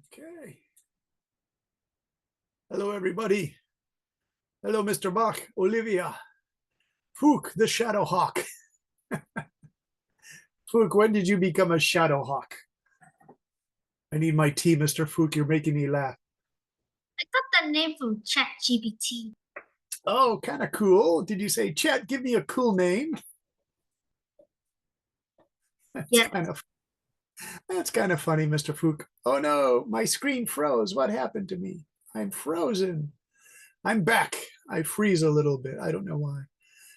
Okay. Hello, everybody. Hello, Mr. Bach, Olivia, Fook, the Shadow Hawk. Fook, when did you become a Shadow Hawk? I need my tea, Mr. Fook. You're making me laugh. I got the name from ChatGPT. Oh, kind of cool. Did you say, Chat, give me a cool name? Yeah. That's kind of funny, Mr. Fook. Oh no, my screen froze. What happened to me? I'm frozen. I'm back. I freeze a little bit. I don't know why.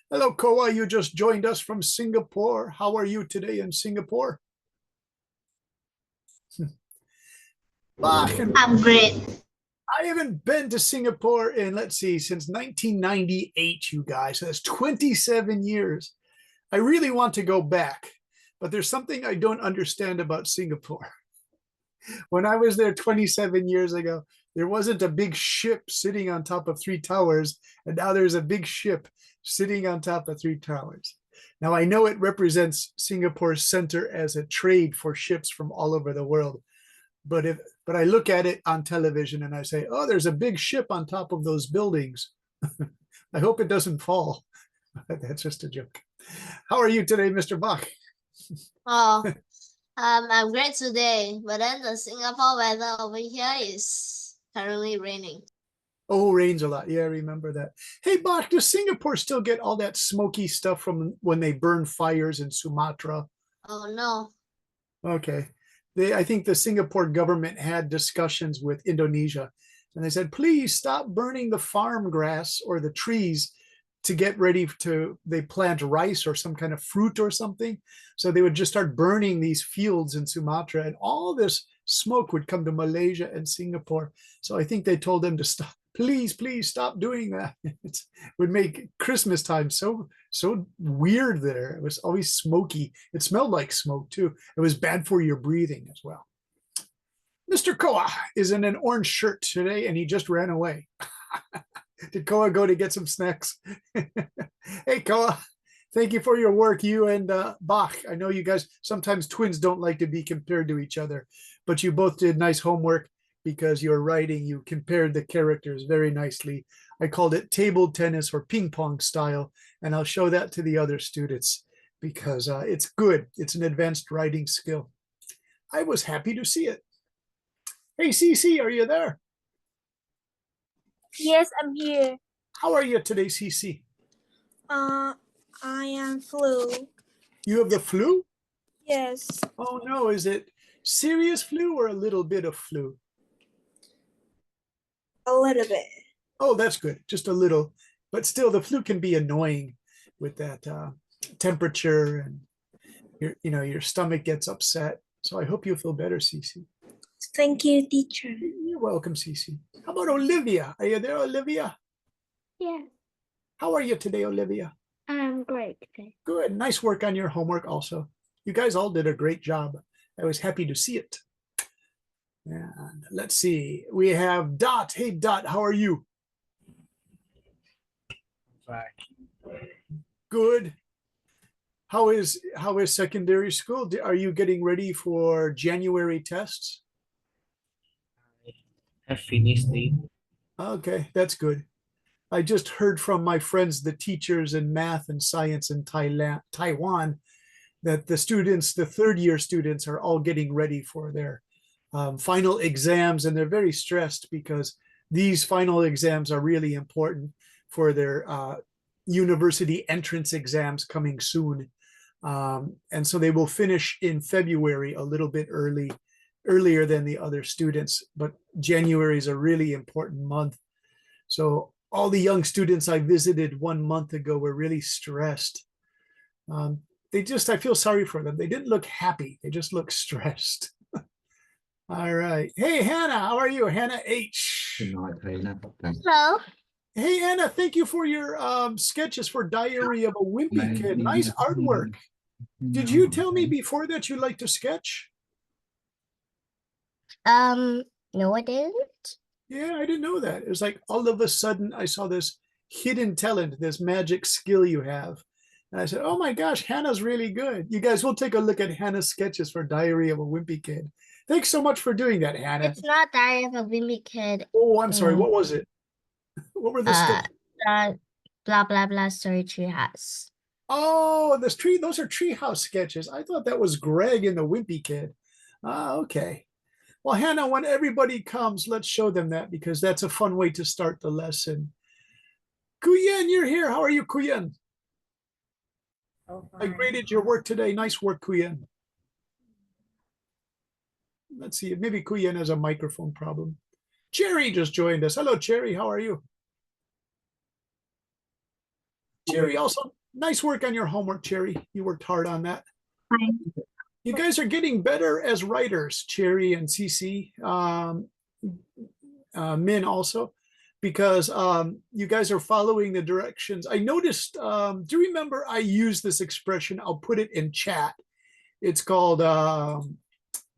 Hello, Koa. You just joined us from Singapore. How are you today in Singapore? I'm great. I haven't been to Singapore in, let's see, since 1998, you guys. So that's 27 years. I really want to go back, but there's something I don't understand about Singapore. When I was there 27 years ago, there wasn't a big ship sitting on top of three towers, and now there's a big ship sitting on top of three towers. Now, I know it represents Singapore's center as a trade for ships from all over the world. But I look at it on television and I say, oh, there's a big ship on top of those buildings. I hope it doesn't fall. That's just a joke. How are you today, Mr. Bach? Oh, I'm great today, but then the Singapore weather over here is currently raining. Oh, rains a lot. Yeah, I remember that. Hey, Bach, does Singapore still get all that smoky stuff from when they burn fires in Sumatra? Oh no. Okay. I think the Singapore government had discussions with Indonesia, and they said, please stop burning the farm grass or the trees to get ready to, they plant rice or some kind of fruit or something. So they would just start burning these fields in Sumatra, and all this smoke would come to Malaysia and Singapore. So I think they told them to stop. Please, please stop doing that. It would make Christmas time so weird there. It was always smoky. It smelled like smoke too. It was bad for your breathing as well. Mr. Koa is in an orange shirt today, and he just ran away. Did Koa go to get some snacks? Hey, Koa, thank you for your work, you and Bach. I know you guys, sometimes twins don't like to be compared to each other, but you both did nice homework because you're writing, you compared the characters very nicely. I called it table tennis or ping pong style, and I'll show that to the other students because it's good. It's an advanced writing skill. I was happy to see it. Hey, Cece, are you there? Yes, I'm here. How are you today, Cece? I am flu. You have the flu? Yes. Oh no, is it serious flu or a little bit of flu? A little bit. Oh, that's good. Just a little, but still the flu can be annoying with that temperature, and your stomach gets upset. So I hope you feel better, Cece. Thank you, teacher. You're welcome, Cece. How about Olivia? Are you there, Olivia? Yeah, How are you today, Olivia? I'm great. Good. Nice work on your homework also. You guys all did a great job. I was happy to see it. And let's see. We have Dot. Hey, Dot, how are you? Good. How is secondary school? Are you getting ready for January tests? Have finished it. Okay, that's good. I just heard from my friends, the teachers in math and science in Taiwan, that the students, the third year students, are all getting ready for their final exams, and they're very stressed because these final exams are really important for their university entrance exams coming soon. And so they will finish in February a little bit earlier than the other students, but January is a really important month. So all the young students I visited 1 month ago were really stressed. I feel sorry for them. They didn't look happy. They just look stressed. All right. Hey, Hannah, how are you? Hannah H. Hello. Hey, Hannah, thank you for your sketches for Diary of a Wimpy Kid. Nice artwork. Did you tell me before that you like to sketch? No, I didn't. Yeah, I didn't know that. It was like all of a sudden I saw this hidden talent, this magic skill you have. And I said, oh my gosh, Hannah's really good. You guys will take a look at Hannah's sketches for Diary of a Wimpy Kid. Thanks so much for doing that, Hannah. It's not Diary of a Wimpy Kid. Oh, I'm sorry. Mm. What was it? What were the sketches? The blah blah blah story tree has. Oh, those are treehouse sketches. I thought that was Greg and the Wimpy Kid. Ah, okay. Well, Hannah, when everybody comes, let's show them that because that's a fun way to start the lesson. Kuyen, you're here. How are you, Kuyen? I graded your work today. Nice work, Kuyen. Let's see. Maybe Kuyen has a microphone problem. Cherry just joined us. Hello, Cherry. How are you? Cherry, also nice work on your homework, Cherry. You worked hard on that. Fine. You guys are getting better as writers, Cherry and Cece, Min also, because you guys are following the directions. I noticed, do you remember I used this expression? I'll put it in chat. It's called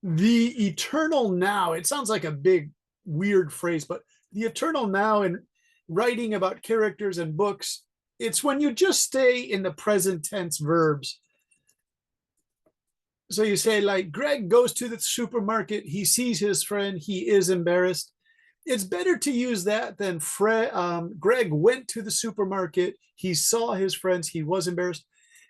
the eternal now. It sounds like a big, weird phrase, but the eternal now in writing about characters and books, it's when you just stay in the present tense verbs. So you say like, Greg goes to the supermarket, he sees his friend, he is embarrassed. It's better to use that than Greg went to the supermarket, he saw his friends, he was embarrassed.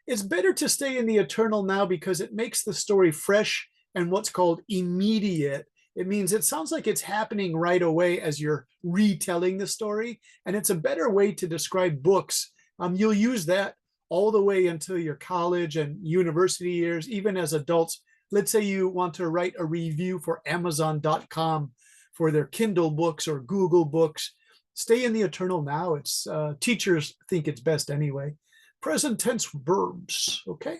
It's better to stay in the eternal now because it makes the story fresh and what's called immediate. It means it sounds like it's happening right away as you're retelling the story. And it's a better way to describe books. You'll use that all the way into your college and university years, even as adults. Let's say you want to write a review for Amazon.com for their Kindle books or Google books. Stay in the eternal now. It's teachers think it's best anyway. Present tense verbs, okay?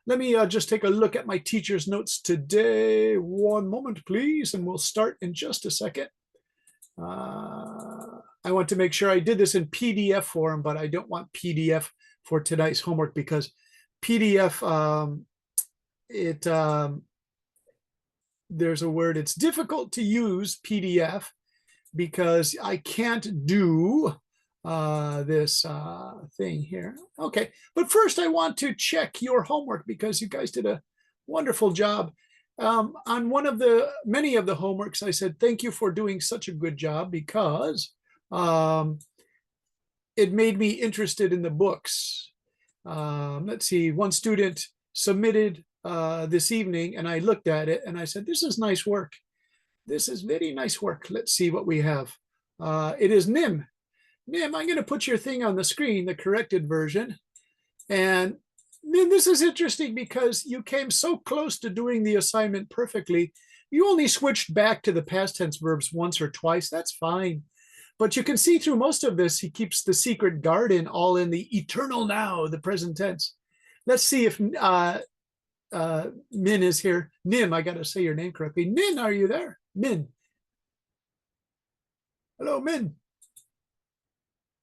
Let me just take a look at my teacher's notes today. One moment, please, and we'll start in just a second. I want to make sure I did this in PDF form, but I don't want PDF for tonight's homework because PDF, there's a word, it's difficult to use PDF because I can't do this thing here. Okay, but first I want to check your homework because you guys did a wonderful job. On one of the many of the homeworks, I said, thank you for doing such a good job because it made me interested in the books. Let's see, one student submitted this evening and I looked at it and I said, this is nice work. This is very nice work. Let's see what we have. It is Nim. Nim, I'm going to put your thing on the screen, the corrected version. And Nim, this is interesting because you came so close to doing the assignment perfectly. You only switched back to the past tense verbs once or twice. That's fine. But you can see through most of this, he keeps the secret garden all in the eternal now, the present tense. Let's see if Min is here. Nim, I got to say your name correctly. Min, are you there? Min. Hello, Min.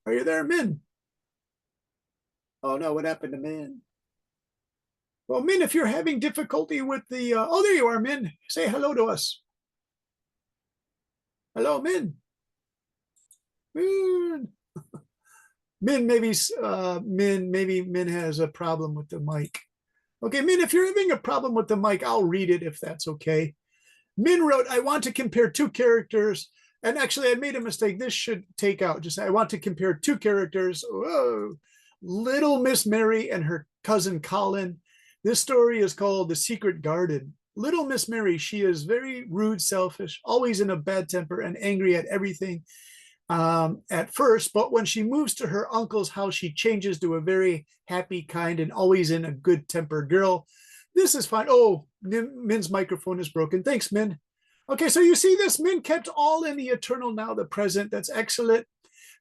Are you there, Min? Oh no, what happened to Min? Well, Min, if you're having difficulty with the, oh, there you are, Min. Say hello to us. Hello, Min. Min. Min, maybe Min has a problem with the mic. Okay, Min, if you're having a problem with the mic, I'll read it if that's okay. Min wrote, I want to compare two characters. And actually, I made a mistake. This should take out. Just I want to compare two characters. Whoa. Little Miss Mary and her cousin Colin. This story is called The Secret Garden. Little Miss Mary, she is very rude, selfish, always in a bad temper and angry at everything at first. But when she moves to her uncle's house, she changes to a very happy, kind, and always in a good tempered girl. This is fine. Oh, Min's microphone is broken. Thanks, Min. Okay, so you see this, Min kept all in the eternal now, the present. That's excellent.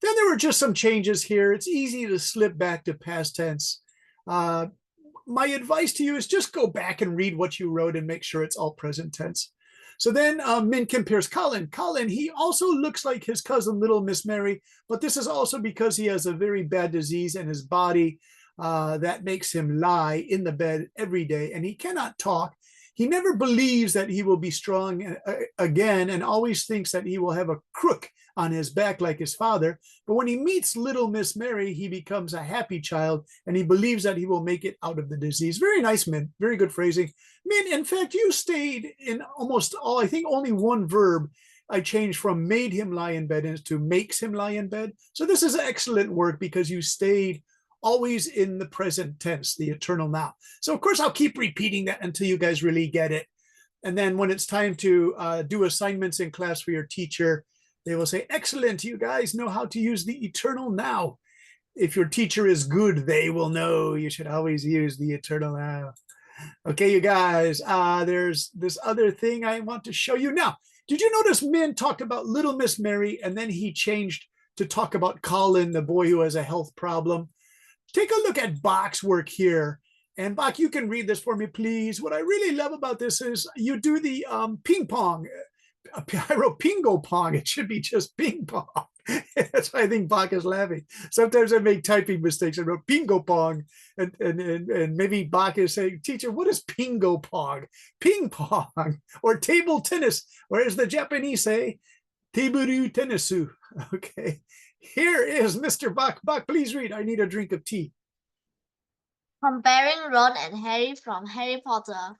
Then there were just some changes here. It's easy to slip back to past tense. My advice to you is just go back and read what you wrote and make sure it's all present tense. So then Min compares Colin. Colin, he also looks like his cousin, Little Miss Mary, but this is also because he has a very bad disease and his body that makes him lie in the bed every day, and he cannot talk. He never believes that he will be strong again, and always thinks that he will have a crook on his back like his father. But when he meets little Miss Mary, he becomes a happy child, and he believes that he will make it out of the disease. Very nice, Min. Very good phrasing. Min, in fact, you stayed in almost all, I think only one verb I changed from made him lie in bed into makes him lie in bed. So this is excellent work because you stayed always in the present tense, the eternal now. So of course, I'll keep repeating that until you guys really get it. And then when it's time to do assignments in class for your teacher, they will say, excellent, you guys know how to use the eternal now. If your teacher is good, they will know you should always use the eternal now. Okay, you guys, there's this other thing I want to show you now. Did you notice Min talked about little Miss Mary, and then he changed to talk about Colin, the boy who has a health problem? Take a look at Bach's work here. And Bach, you can read this for me, please. What I really love about this is you do the ping pong. I wrote pingo pong. It should be just ping pong. That's why I think Bach is laughing. Sometimes I make typing mistakes. I wrote pingo pong. And maybe Bach is saying, teacher, what is pingo pong? Ping pong or table tennis, or as the Japanese say, teiburu tennisu. Okay. Here is Mr. Bach. Bach, please read. I need a drink of tea. Comparing Ron and Harry from Harry Potter.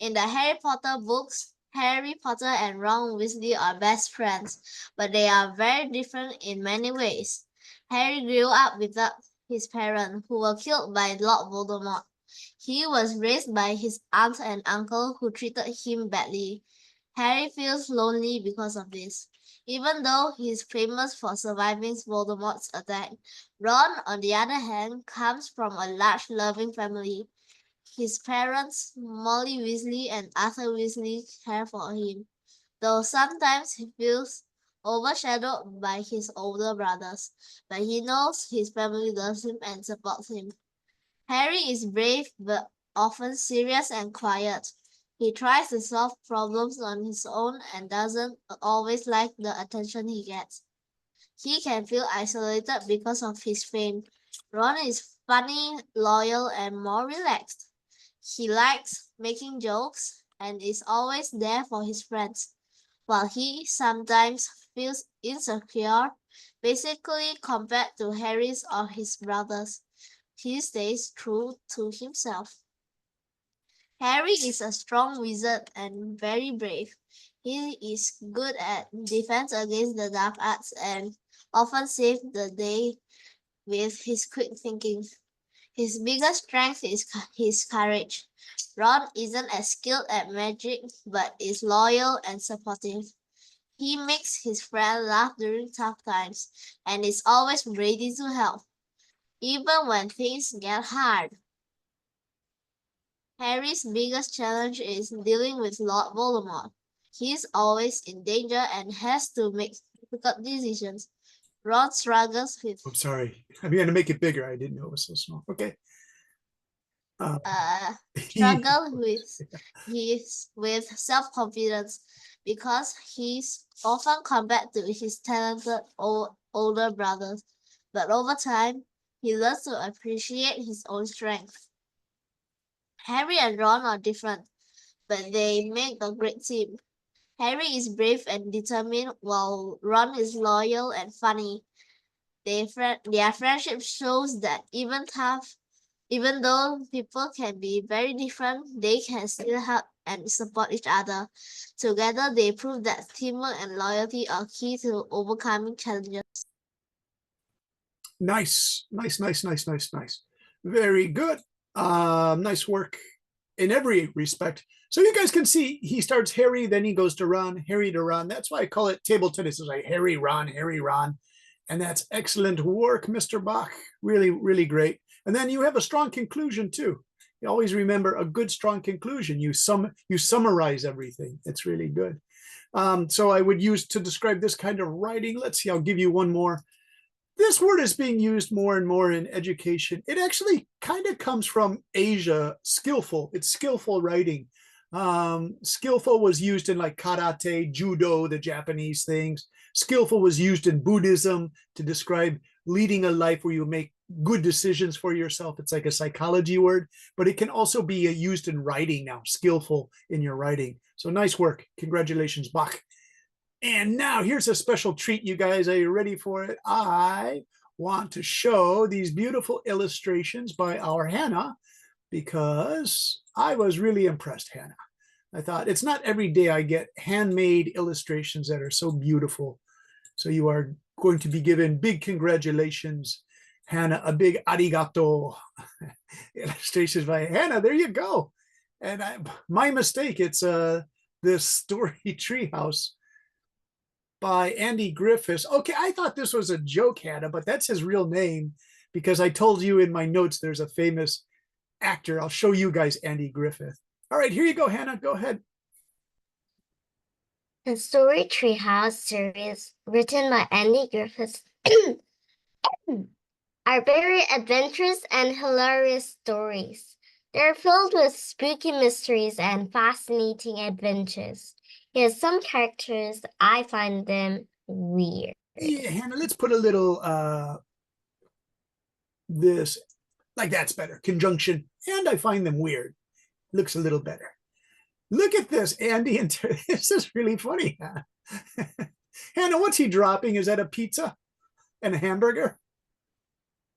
In the Harry Potter books, Harry Potter and Ron Weasley are best friends, but they are very different in many ways. Harry grew up without his parents, who were killed by Lord Voldemort. He was raised by his aunt and uncle, who treated him badly. Harry feels lonely because of this. Even though he is famous for surviving Voldemort's attack, Ron, on the other hand, comes from a large, loving family. His parents, Molly Weasley and Arthur Weasley, care for him, though sometimes he feels overshadowed by his older brothers, but he knows his family loves him and supports him. Harry is brave but often serious and quiet. He tries to solve problems on his own and doesn't always like the attention he gets. He can feel isolated because of his fame. Ron is funny, loyal, and more relaxed. He likes making jokes and is always there for his friends, while he sometimes feels insecure, basically compared to Harry's or his brothers. He stays true to himself. Harry is a strong wizard and very brave. He is good at defense against the dark arts and often saves the day with his quick thinking. His biggest strength is his courage. Ron isn't as skilled at magic, but is loyal and supportive. He makes his friends laugh during tough times and is always ready to help, even when things get hard. Harry's biggest challenge is dealing with Lord Voldemort. He is always in danger and has to make difficult decisions. Ron struggles with I'm sorry. I'm going to make it bigger. I didn't know it was so small. Okay. struggle with self-confidence because he's often compared to his talented older brothers. But over time, he learns to appreciate his own strength. Harry and Ron are different, but they make a great team. Harry is brave and determined, while Ron is loyal and funny. Their friendship shows that even though people can be very different, they can still help and support each other. Together, they prove that teamwork and loyalty are key to overcoming challenges. Nice. Very good. Nice work in every respect. So you guys can see he starts Harry, then he goes to Ron, Harry to Ron. That's why I call it table tennis. It's like Harry, Ron. And that's excellent work, Mr. Bach. Really, really great. And then you have a strong conclusion too. You always remember a good, strong conclusion. You summarize everything. It's really good. So I would use to describe this kind of writing. Let's see, I'll give you one more. This word is being used more and more in education. It actually kind of comes from Asia, skillful. It's skillful writing. Skillful was used in like karate, judo, the Japanese things. Skillful was used in Buddhism to describe leading a life where you make good decisions for yourself. It's like a psychology word, but it can also be used in writing now, skillful in your writing. So nice work. Congratulations, Bach. And now here's a special treat, you guys. Are you ready for it? I want to show these beautiful illustrations by our Hannah because I was really impressed, Hannah. I thought it's not every day I get handmade illustrations that are so beautiful. So you are going to be given big congratulations, Hannah, a big arigato. Illustrations by Hannah. There you go. And my mistake. It's this story treehouse by Andy Griffiths. Okay, I thought this was a joke, Hannah, but that's his real name because I told you in my notes there's a famous actor. I'll show you guys Andy Griffith. All right, here you go, Hannah. Go ahead. The Story Treehouse series, written by Andy Griffiths, are very adventurous and hilarious stories. They're filled with spooky mysteries and fascinating adventures. Here's some characters, I find them weird. Yeah, Hannah, let's put a little this, like that's better, conjunction, and I find them weird. Looks a little better. Look at this, Andy, and this is really funny. Hannah, what's he dropping? Is that a pizza and a hamburger?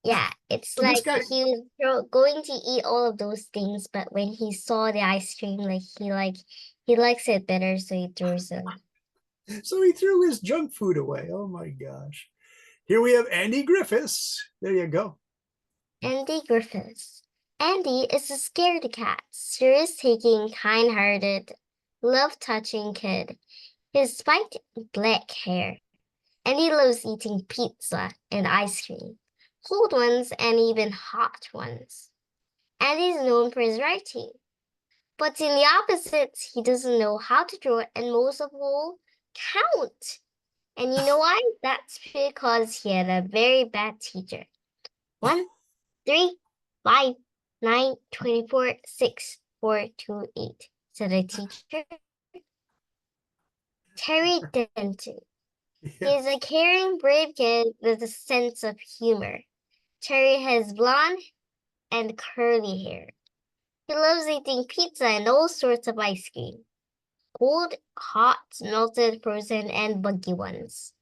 Yeah, it's So this like guy, he was going to eat all of those things, but when he saw the ice cream, he likes it better, so he throws it. so he threw his junk food away. Oh my gosh. Here we have Andy Griffiths. There you go. Andy Griffiths. Andy is a scaredy cat, serious-taking, kind-hearted, love-touching kid. His spiked black hair, and he loves eating pizza and ice cream, cold ones and even hot ones. And he's known for his writing. But in the opposite, he doesn't know how to draw and most of all, count. And you know why? That's because he had a very bad teacher. 1, 3, 5, 9, 24, 6, 4, 2, 8, said the teacher. Terry Denton. Yeah. He's a caring, brave kid with a sense of humor. Terry has blonde and curly hair. He loves eating pizza and all sorts of ice cream. Cold, hot, melted, frozen, and buggy ones.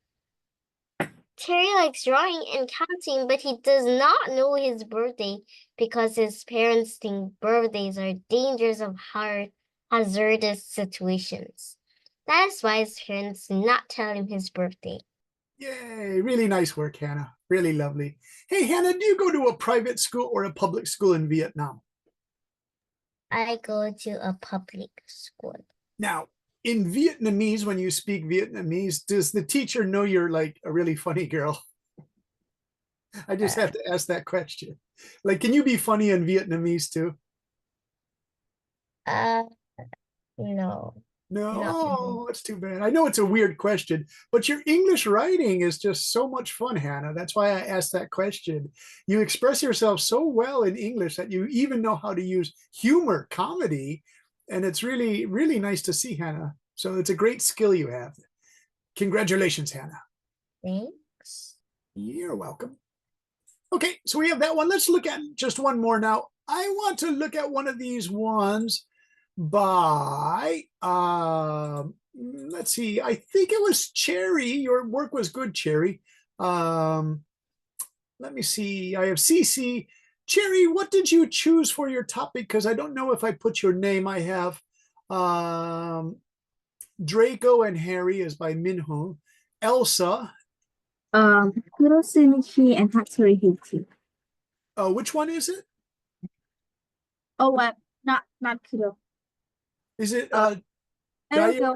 Terry likes drawing and counting, but he does not know his birthday because his parents think birthdays are dangerous of hazardous situations. That is why his parents do not tell him his birthday. Yay. Really nice work, Hannah. Really lovely. Hey, Hannah, do you go to a private school or a public school in Vietnam? I go to a public school. Now, in Vietnamese, when you speak Vietnamese, does the teacher know you're like a really funny girl? I just have to ask that question. Like, can you be funny in Vietnamese too? Uh, no, No, not really. oh, that's too bad. I know it's a weird question, but your English writing is just so much fun, Hannah. That's why I asked that question. You express yourself so well in English that you even know how to use humor, comedy, and it's really, really nice to see, Hannah. So it's a great skill you have. Congratulations, Hannah. Thanks. You're welcome. Okay, so we have that one. Let's look at just one more now. I want to look at one of these ones by, let's see, I think it was Cherry. Your work was good, Cherry. Let me see. I have CC. Cherry, what did you choose for your topic? Because I don't know if I put your name. I have Draco and Harry is by Minho. Elsa. Kurosunichi and Hatsuri Hitsu. Which one is it? Oh, what? Not Kuro. Is it I don't Dia? know.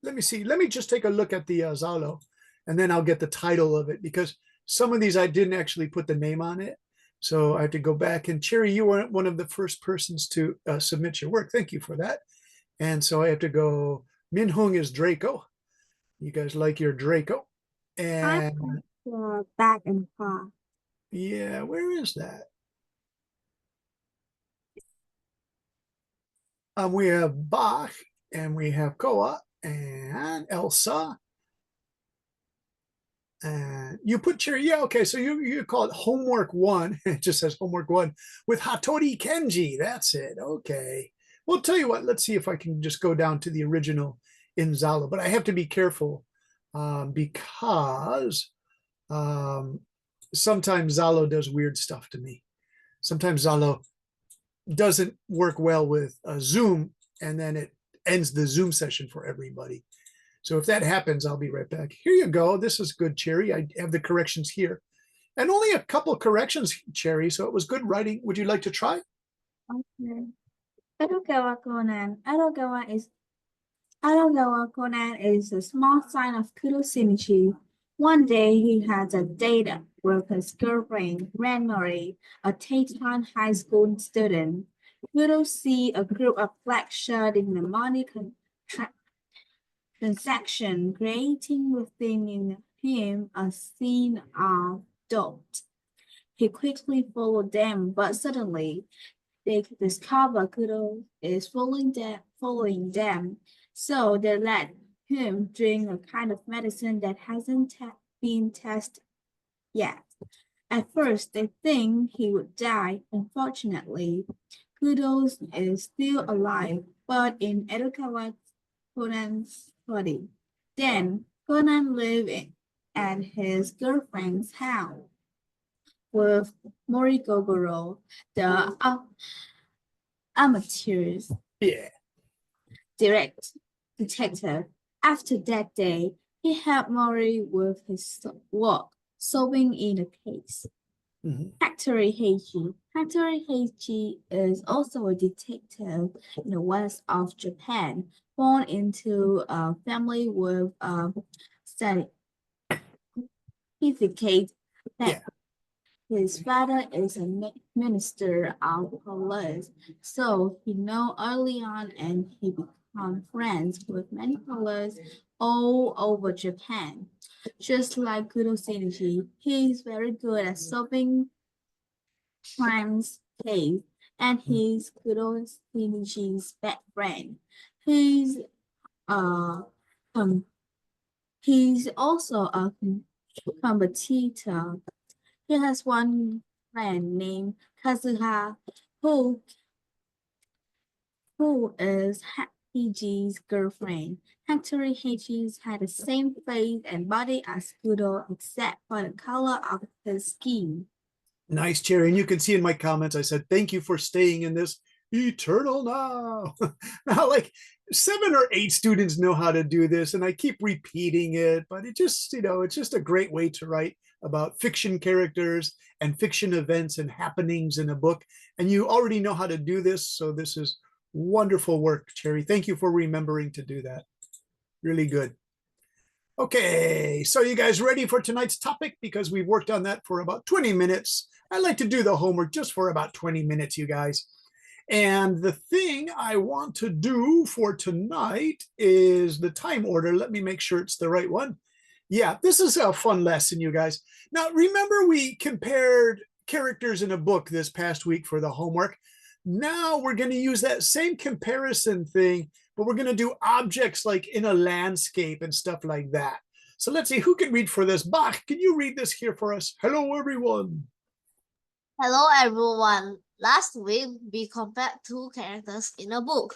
Let me see. Let me just take a look at the Zalo, and then I'll get the title of it because some of these I didn't actually put the name on it. So I have to go back. And Cherry, you were one of the first persons to submit your work. Thank you for that. And so I have to go. Min Hung is Draco. You guys like your Draco? And Back and forth. yeah, where is that? We have Bach and we have Koa and Elsa. You put Cherry, yeah, okay. So you call it homework 1. It just says homework 1 with Hattori Kenji. That's it. Okay. Well, tell you what, let's see if I can just go down to the original in Zalo, but I have to be careful because sometimes Zalo does weird stuff to me. Sometimes Zalo doesn't work well with Zoom, and then it ends the Zoom session for everybody. So if that happens, I'll be right back. Here you go. This is good, Cherry. I have the corrections here. And only a couple of corrections, Cherry. So it was good writing. Would you like to try? Okay. Edogawa Conan is a small sign of Kurosinichi. One day he had a date with his girlfriend, Ranmori, a Taitan high school student. Kuro see a group of black shirt in the money transaction, creating within him a scene of doubt. He quickly followed them, but suddenly they discover Kuro is following them. So they let him drink a kind of medicine that hasn't been tested yet. At first, they think he would die. Unfortunately, Kudos is still alive, but in Edokawa Conan's body. Then Conan lived at his girlfriend's house with Morigogoro, the amateur's Yeah. direct detective. After that day, he helped Mori with his work, solving in a case. Mhm. Hattori Heichi. Hattori Heichi is also a detective in the west of Japan, born into a family with a certificate that Yeah. his father is a minister of police, so he know early on and he become friends with many police all over Japan. Just like Kudo Shinichi, he is very good at solving crimes case, and he's Kudo Shinichi's best friend. He's uh um he's also a competitor. He has one friend named Kazuha who is Heiji's girlfriend. Hattori Heiji's had the same face and body as Kudo except for the color of his skin. Nice, Cherry. And you can see in my comments, I said, thank you for staying in this eternal now. Now, like 7 or 8 students know how to do this, and I keep repeating it, but it just, it's just a great way to write about fiction characters and fiction events and happenings in a book. And you already know how to do this. So this is wonderful work, Cherry. Thank you for remembering to do that. Really good. Okay, so you guys ready for tonight's topic? Because we've worked on that for about 20 minutes. I like to do the homework just for about 20 minutes, you guys. And the thing I want to do for tonight is the time order. Let me make sure it's the right one. Yeah, this is a fun lesson, you guys. Now, remember we compared characters in a book this past week for the homework. Now we're going to use that same comparison thing, but we're going to do objects like in a landscape and stuff like that. So let's see who can read for this. Bach, can you read this here for us? Hello, everyone. Hello everyone. Last week we compared 2 characters in a book.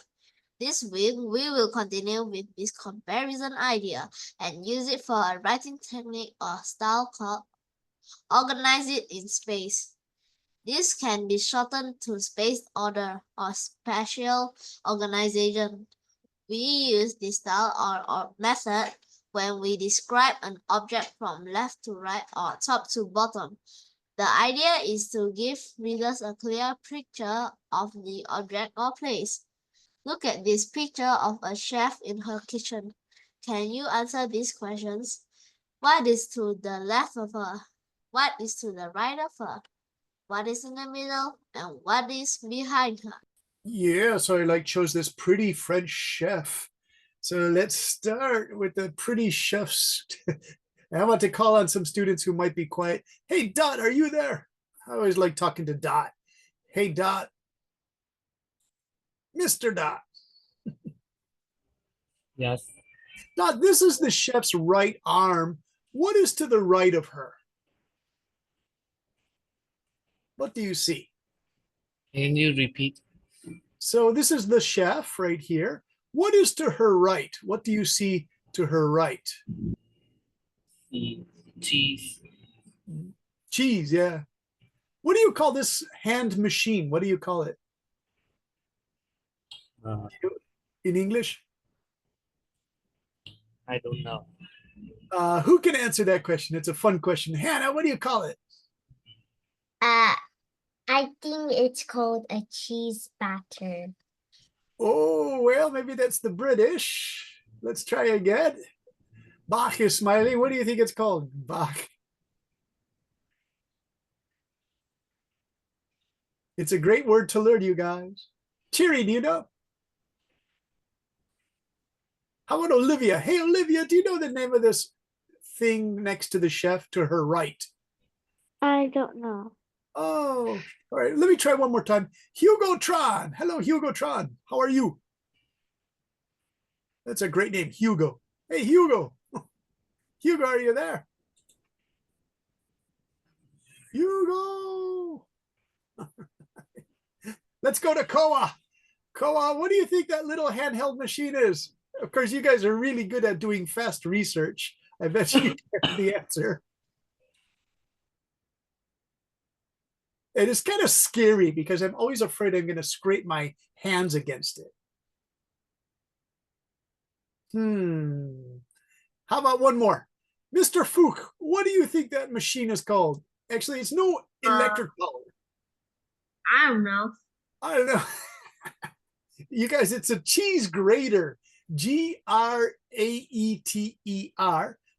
This week we will continue with this comparison idea and use it for a writing technique or style called organize it in space. This can be shortened to spaced order or spatial organization. We use this style or method when we describe an object from left to right or top to bottom. The idea is to give readers a clear picture of the object or place. Look at this picture of a chef in her kitchen. Can you answer these questions? What is to the left of her? What is to the right of her? What is in the middle? And what is behind her? Yeah, so I chose this pretty French chef. So let's start with the pretty chefs. I want to call on some students who might be quiet. Hey, Dot, are you there? I always like talking to Dot. Hey, Dot. Mr. Dot. Yes. Dot, this is the chef's right arm. What is to the right of her? What do you see? Can you repeat? So this is the chef right here. What is to her right? What do you see to her right? The cheese. Cheese, yeah. What do you call this hand machine? What do you call it Uh, in English? I don't know. Who can answer that question? It's a fun question. Hannah, what do you call it? I think it's called a cheese batter. Oh, well, maybe that's the British. Let's try again. Bach is smiling. What do you think it's called? Bach. It's a great word to learn, you guys. Cheery, do you know? How about Olivia? Hey, Olivia, do you know the name of this thing next to the chef to her right? I don't know. Oh, all right. Let me try one more time. Hugo Tron. Hello, Hugo Tron. How are you? That's a great name, Hugo. Hey, Hugo. Hugo, are you there? Hugo. Let's go to Koa. Koa, what do you think that little handheld machine is? Of course, you guys are really good at doing fast research. I bet you get the answer. It is kind of scary because I'm always afraid I'm going to scrape my hands against it. How about one more? Mr. Fook, what do you think that machine is called? Actually, it's no electric power. I don't know. I don't know. You guys, it's a cheese grater. Graeter.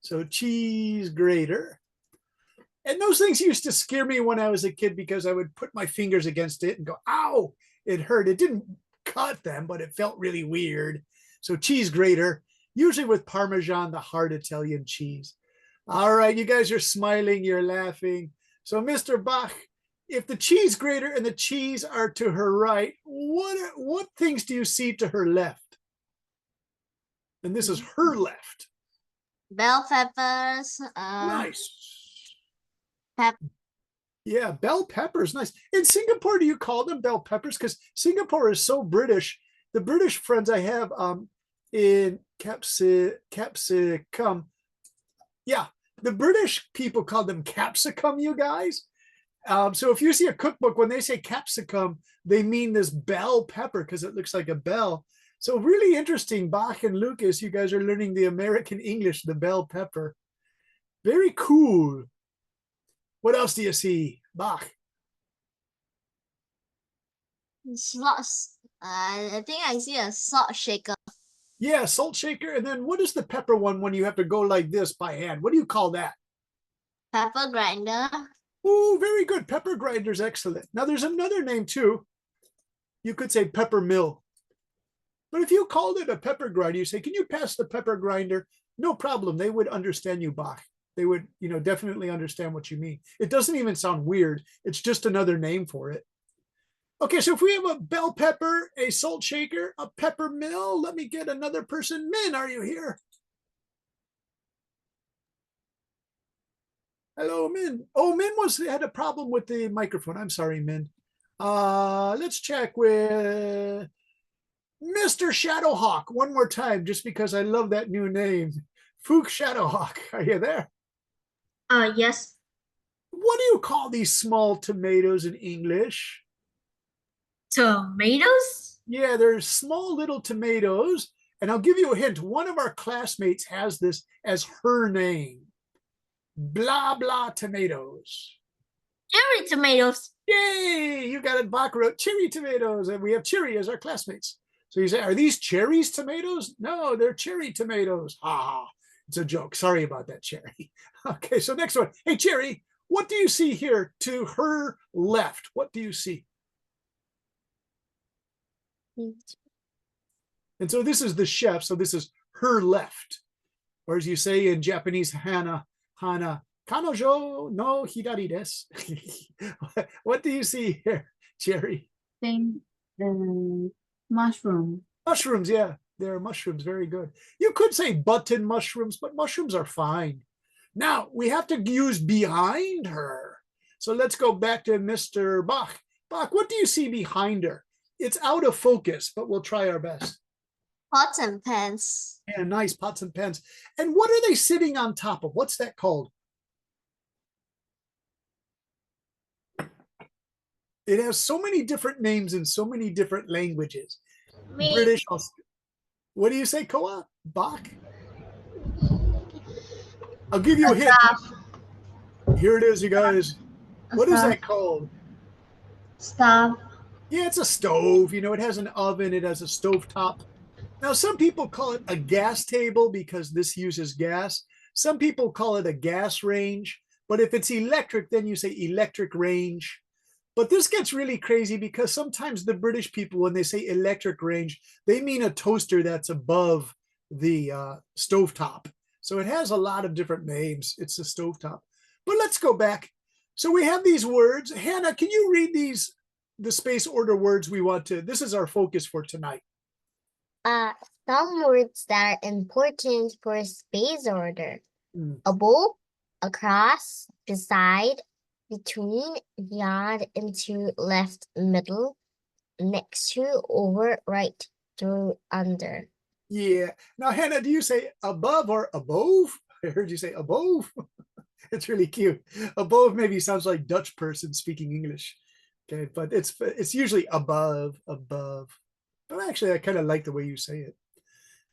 So cheese grater. And those things used to scare me when I was a kid because I would put my fingers against it and go, ow, it hurt. It didn't cut them, but it felt really weird. So cheese grater, usually with Parmesan, the hard Italian cheese. All right, you guys are smiling, you're laughing. So Mr. Bach, if the cheese grater and the cheese are to her right, what things do you see to her left? And this is her left. Bell peppers. Nice. Pep. Yeah, bell peppers, nice. In Singapore, do you call them bell peppers? Because Singapore is so British. The British friends I have in capsicum. Yeah, the British people call them capsicum, you guys. So if you see a cookbook, when they say capsicum, they mean this bell pepper because it looks like a bell. So really interesting, Bach and Lucas, you guys are learning the American English, the bell pepper. Very cool. What else do you see, Bach? Slots. I think I see a salt shaker. Yeah, salt shaker. And then what is the pepper one when you have to go like this by hand? What do you call that? Pepper grinder. Oh, very good. Pepper grinder's excellent. Now there's another name too. You could say pepper mill. But if you called it a pepper grinder, you say, can you pass the pepper grinder? No problem. They would understand you, Bach. They would, definitely understand what you mean. It doesn't even sound weird. It's just another name for it. Okay, so if we have a bell pepper, a salt shaker, a pepper mill, let me get another person. Min, are you here? Hello, Min. Oh, Min had a problem with the microphone. I'm sorry, Min. Let's check with Mr. Shadowhawk one more time, just because I love that new name. Fook Shadowhawk, are you there? Yes. What do you call these small tomatoes in English? Tomatoes? Yeah, they're small little tomatoes. And I'll give you a hint. One of our classmates has this as her name. Blah, blah tomatoes. Cherry tomatoes. Yay, you got it. Bach wrote cherry tomatoes. And we have Cherry as our classmates. So you say, are these cherries tomatoes? No, they're cherry tomatoes. Ha, it's a joke. Sorry about that, Cherry. Okay, so next one. Hey, Cherry, what do you see here to her left? What do you see? And so this is the chef. So this is her left. Or as you say in Japanese, Hana, kanojo no hidari desu. What do you see here, Cherry? Then mushroom. Mushrooms, yeah. They're mushrooms. Very good. You could say button mushrooms, but mushrooms are fine. Now we have to use behind her. So let's go back to Mr. Bach. Bach, what do you see behind her? It's out of focus, but we'll try our best. Pots and pans. Yeah, nice pots and pans. And what are they sitting on top of? What's that called? It has so many different names in so many different languages. British. What do you say, Koa? Bach? I'll give you a hint. Here it is, you guys. What is that called? Stove. Yeah, it's a stove. You know, it has an oven. It has a stove top. Now, some people call it a gas table because this uses gas. Some people call it a gas range. But if it's electric, then you say electric range. But this gets really crazy because sometimes the British people, when they say electric range, they mean a toaster that's above the stovetop. So it has a lot of different names. It's a stovetop. But let's go back. So we have these words. Hannah, can you read these, the space order words we want to? This is our focus for tonight. Some words that are important for space order. Mm. Above, across, beside, between, beyond, into, left, middle, next to, over, right, through, under. Yeah. Now, Hannah, do you say above or above? I heard you say above. It's really cute. Above maybe sounds like Dutch person speaking English. Okay, but it's usually above. But actually, I kind of like the way you say it.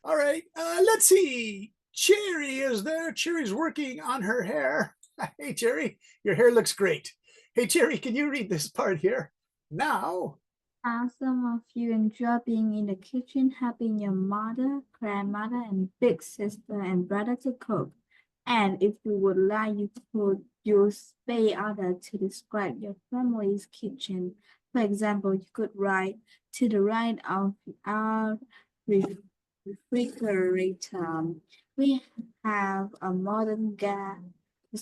All right, let's see. Cherry is there. Cherry's working on her hair. Hey, Cherry, your hair looks great. Hey, Cherry, can you read this part here? Now. Some of you enjoy being in the kitchen, helping your mother, grandmother, and big sister and brother to cook. And if you would like, you could use space order to describe your family's kitchen. For example, you could write to the right of our refrigerator. We have a modern gas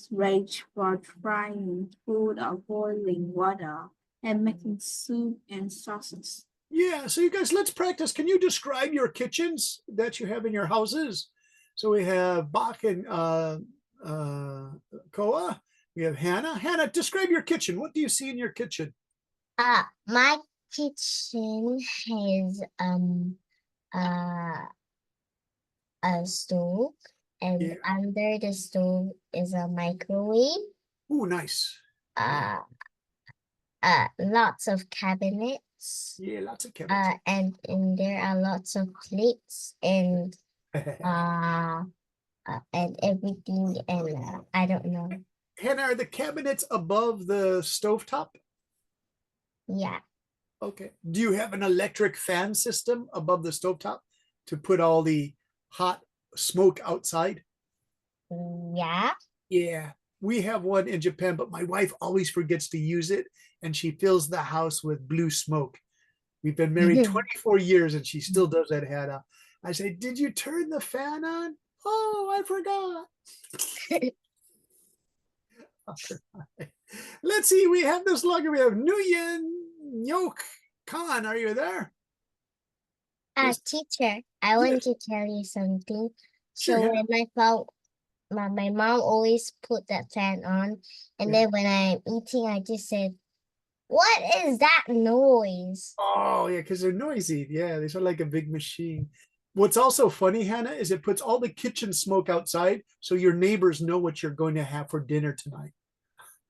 range for frying food or boiling water and making soup and sauces. Yeah, so you guys, let's practice. Can you describe your kitchens that you have in your houses? So we have Bach and Koa. We have Hannah. Hannah, describe your kitchen. What do you see in your kitchen? My kitchen has a stove, and Yeah. under the stove is a microwave. Oh, nice. Lots of cabinets. Yeah, lots of cabinets. And there are lots of plates and everything, and I don't know. Hannah, are the cabinets above the stovetop? Yeah. Okay. Do you have an electric fan system above the stovetop to put all the hot smoke outside? Yeah. Yeah, we have one in Japan, but my wife always forgets to use it and she fills the house with blue smoke. We've been married 24 years and she still does that, Hannah. I say, did you turn the fan on? Oh, I forgot. Let's see, we have this logger. We have Nguyen Nyok Khan. Are you there? Teacher, I want to tell you something. Sure, So Hannah. when my mom always put that fan on, and Yeah. then when I'm eating, I just said, "What is that noise?" Oh, yeah, because they're noisy. Yeah, they sound like a big machine. What's also funny, Hannah, is it puts all the kitchen smoke outside so your neighbors know what you're going to have for dinner tonight.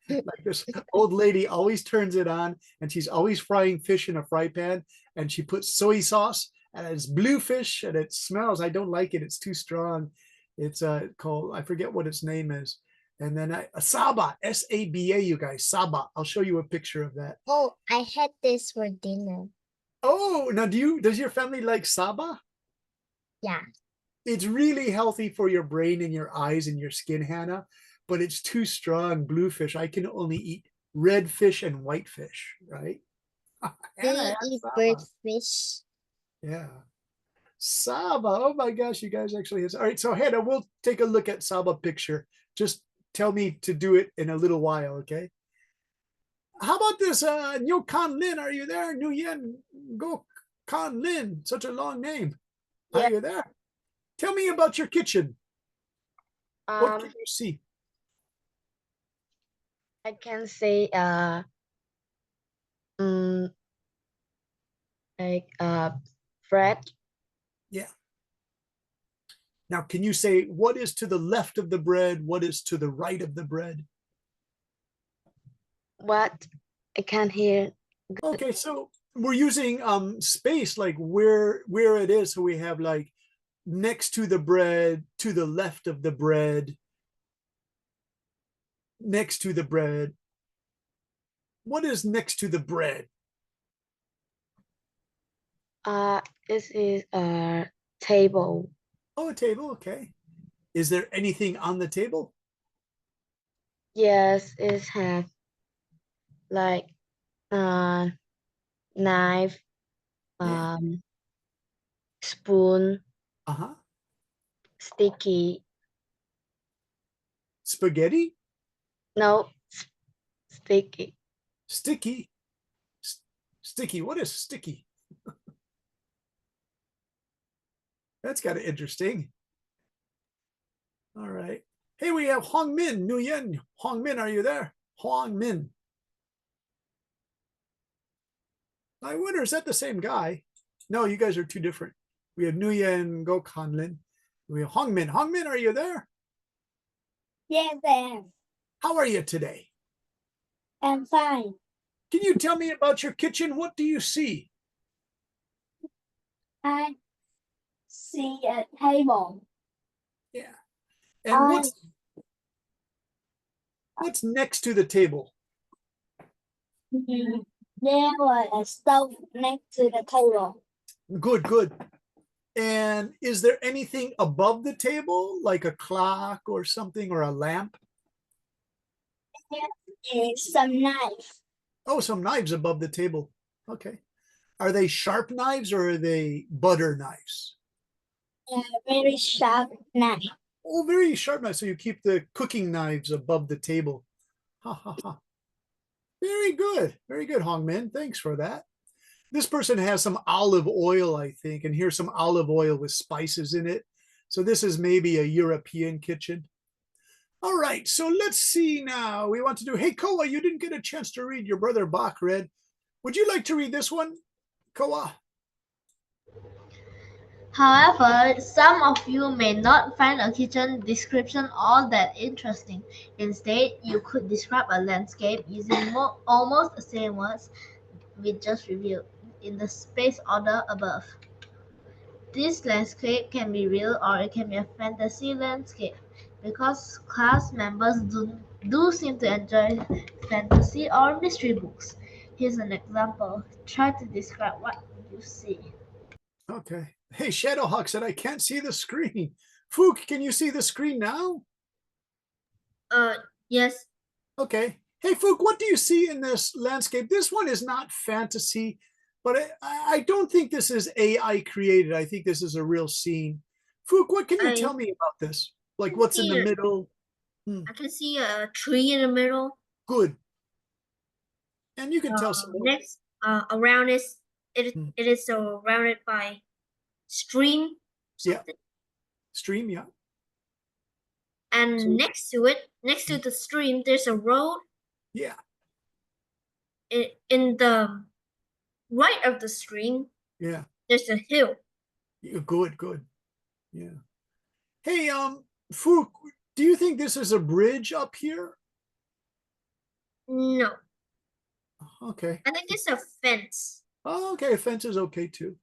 Like this old lady always turns it on and she's always frying fish in a fry pan and she puts soy sauce and it's blue fish and it smells. I don't like it. It's too strong. It's called, I forget what its name is. And then a Saba, S-A-B-A, you guys, Saba. I'll show you a picture of that. Oh, I had this for dinner. Oh, now does your family like Saba? Yeah. It's really healthy for your brain and your eyes and your skin, Hannah, but it's too strong. Blue fish. I can only eat red fish and white fish, right? Do Hannah you had eat Saba. bird fish? Yeah. Saba. Oh my gosh, you guys actually has. All right, so Hannah, we'll take a look at Saba picture. Just tell me to do it in a little while, okay? How about this? Nyo Kan Lin, are you there? Nguyen Go Kan Lin, such a long name. Are you there? Tell me about your kitchen. What can you see? I can say mm, like bread. Yeah. Now, can you say what is to the left of the bread? What is to the right of the bread? What? I can't hear. Okay, so we're using space like where it is. So we have like next to the bread, to the left of the bread, next to the bread. What is next to the bread? This is a table. Oh, a table. Okay. Is there anything on the table? Yes, it have like knife, Yeah. spoon, Uh-huh. sticky. Spaghetti? No, sticky. Sticky. Sticky. What is sticky? That's kind of interesting. All right. Hey, we have Hong Min, Nguyen. Hong Min, are you there? Hong Min. I wonder, is that the same guy? No, you guys are two different. We have Nguyen Go Kanlin. We have Hong Min. Hong Min, are you there? Yes, I am. How are you today? I'm fine. Can you tell me about your kitchen? What do you see? I see a table. Yeah. And I what's next to the table? there was a stove next to the table. Good, good. And is there anything above the table, like a clock or something, or a lamp? There is some knife. Oh, some knives above the table. Okay. Are they sharp knives or are they butter knives? A very sharp knife. Oh, very sharp knives. So you keep the cooking knives above the table. Ha ha ha. Very good. Very good, Hong Min. Thanks for that. This person has some olive oil, I think, and here's some olive oil with spices in it. So this is maybe a European kitchen. All right, so let's see now. We want to do, hey, Koa, you didn't get a chance to read. Your brother Bach read. Would you like to read this one, Koa? However, some of you may not find a kitchen description all that interesting. Instead, you could describe a landscape using almost the same words we just reviewed in the space order above. This landscape can be real or it can be a fantasy landscape. Because class members do seem to enjoy fantasy or mystery books. Here's an example. Try to describe what you see. Okay. Hey, Shadowhawk said, I can't see the screen. Fook, can you see the screen now? Yes. Okay. Hey, Fook, what do you see in this landscape? This one is not fantasy, but I don't think this is AI created. I think this is a real scene. Fook, what can you tell me about this? Like what's in the middle? I can see a tree in the middle. Good. And you can tell some more. Next, around it, Hmm. it is surrounded by stream. Yeah. Something. Stream, yeah. And So- next to it, next to the stream, there's a road. Yeah. In the right of the stream, Yeah. there's a hill. Good, good. Yeah. Hey, Fook, do you think this is a bridge up here? No, Okay. I think it's a fence. Oh, okay, a fence is okay too.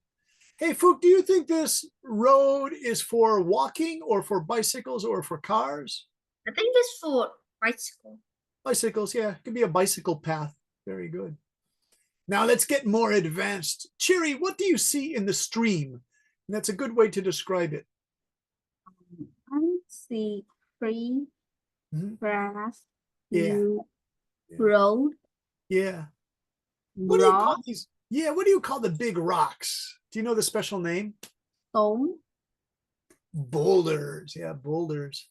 Hey, Fook, do you think this road is for walking or for bicycles or for cars? I think it's for bicycle. Bicycles, yeah, it could be a bicycle path. Very good. Now let's get more advanced. Cherry, what do you see in the stream? And that's a good way to describe it. I see tree, Mhm. grass, Yeah. Yeah. road, Yeah. What do you call rock, these? Yeah, what do you call the big rocks? Do you know the special name? stone. Boulders. Yeah, boulders.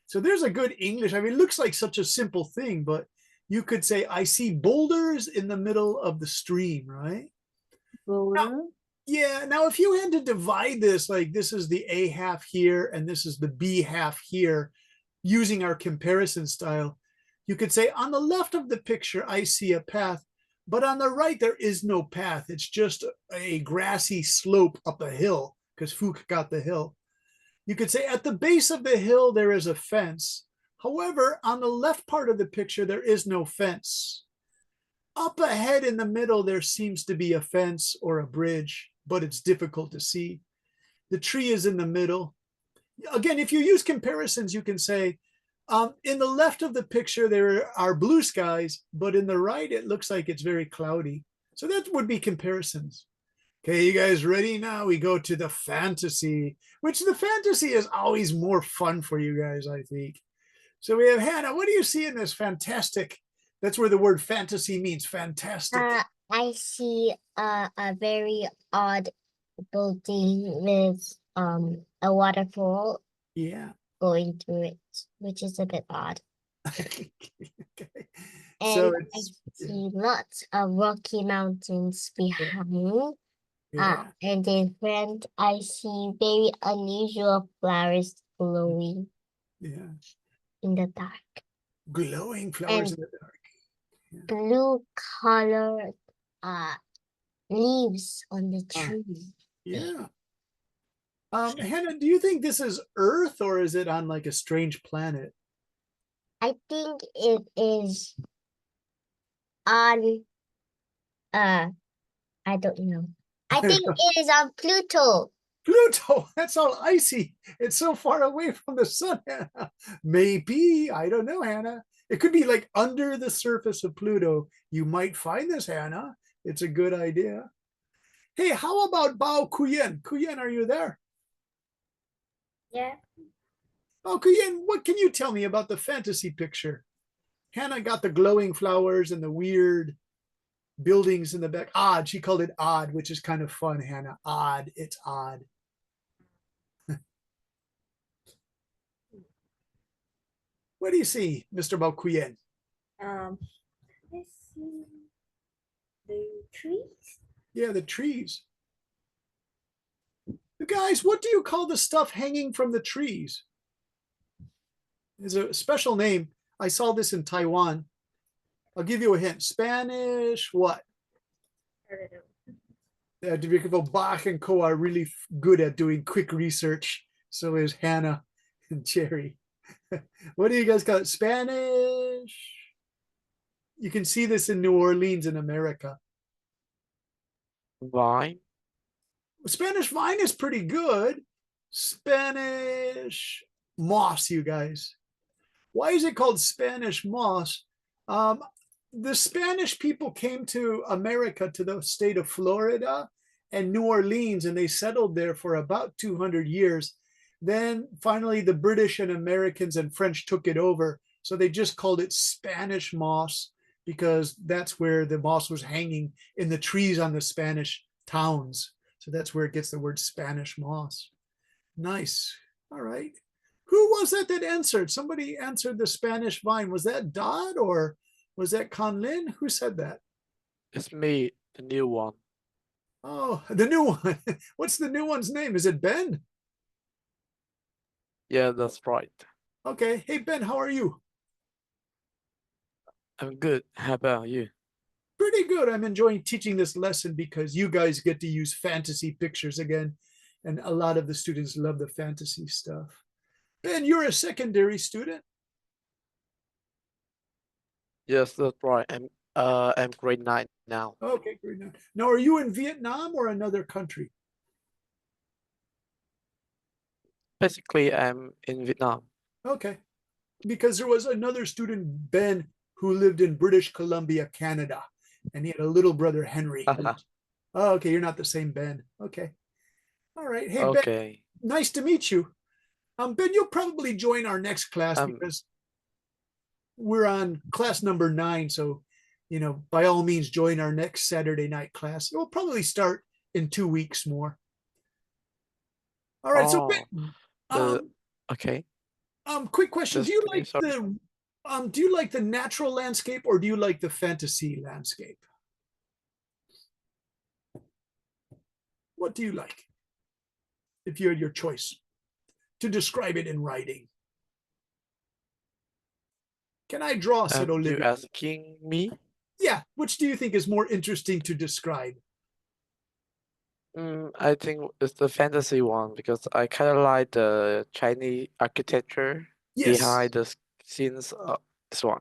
So there's a good English. I mean, it looks like such a simple thing, but you could say, I see boulders in the middle of the stream, right? Boulder. Yeah. Now, if you had to divide this, like this is the A half here and this is the B half here, using our comparison style, You could say, on the left of the picture, I see a path, but on the right, there is no path. It's just a grassy slope up a hill because Fook got the hill. You could say, at the base of the hill, there is a fence. However, on the left part of the picture, there is no fence. Up ahead in the middle, there seems to be a fence or a bridge, but it's difficult to see. The tree is in the middle. Again, if you use comparisons, you can say, in the left of the picture, there are blue skies, but in the right, it looks like it's very cloudy. So that would be comparisons. Okay, you guys ready now? We go to the fantasy, which the fantasy is always more fun for you guys, I think. So we have Hannah. What do you see in this fantastic? That's where the word fantasy means fantastic. I see a very odd building with a waterfall Yeah. going through it, which is a bit odd. Okay. And So I it's see lots of rocky mountains behind. yeah, And in front, I see very unusual flowers glowing yeah. in the dark. Glowing flowers And in the dark. blue colored leaves on the Ah. tree. Yeah. Hannah, do you think this is Earth or is it on like a strange planet? I think it is on I don't know. I think it is on Pluto. Pluto, that's all icy. It's so far away from the sun, Hannah. Maybe, I don't know, Hannah. It could be like under the surface of Pluto. You might find this, Hannah. It's a good idea. Hey, how about Bao Kuyen? Kuyen, are you there? Yeah. Bao Kuyen, what can you tell me about the fantasy picture? Hannah got the glowing flowers and the weird buildings in the back. Odd, she called it odd, which is kind of fun, Hannah. Odd, it's odd. What do you see, Mr. Balkuyen? Let's see the trees. Yeah, the trees. You guys, what do you call the stuff hanging from the trees? There's a special name. I saw this in Taiwan. I'll give you a hint. Spanish, what? I don't know. Dvikovo Bach and Co are really good at doing quick research. So is Hannah and Jerry. What do you guys call it? Spanish? You can see this in New Orleans in America. Vine. Spanish vine is pretty good. Spanish moss, you guys. Why is it called Spanish moss? The Spanish people came to America, to the state of Florida and New Orleans, and they settled there for about 200 years. Then finally, the British and Americans and French took it over. So they just called it Spanish moss because that's where the moss was hanging in the trees on the Spanish towns. So that's where it gets the word Spanish moss. Nice. All right. Who was that answered? Somebody answered the Spanish vine. Was that Dodd or was that Conlin? Who said that? It's me, the new one. Oh, the new one. What's the new one's name? Is it Ben? Yeah, that's right. Okay. Hey, Ben, how are you? I'm good. How about you? Pretty good. I'm enjoying teaching this lesson because you guys get to use fantasy pictures again. And a lot of the students love the fantasy stuff. Ben, you're a secondary student. Yes, that's right. I'm grade 9 now. Okay, great. Now, are you in Vietnam or another country? Basically, I'm in Vietnam. Okay. Because there was another student, Ben, who lived in British Columbia, Canada, and he had a little brother, Henry. Oh, okay, you're not the same Ben. Okay. All right. Hey, Ben, Okay. nice to meet you. Ben, you'll probably join our next class Um, because we're on class number 9. So, by all means, join our next Saturday night class. It will probably start in 2 weeks more. All right. So, Ben, okay. quick question. Do you Destiny, like sorry. the natural landscape or do you like the fantasy landscape? What do you like? If you had your choice to describe it in writing. Can I draw? Said You Olivia. asking me? Yeah, which do you think is more interesting to describe? I think it's the fantasy one because I kind of like the Chinese architecture Yes, behind the scenes of this one.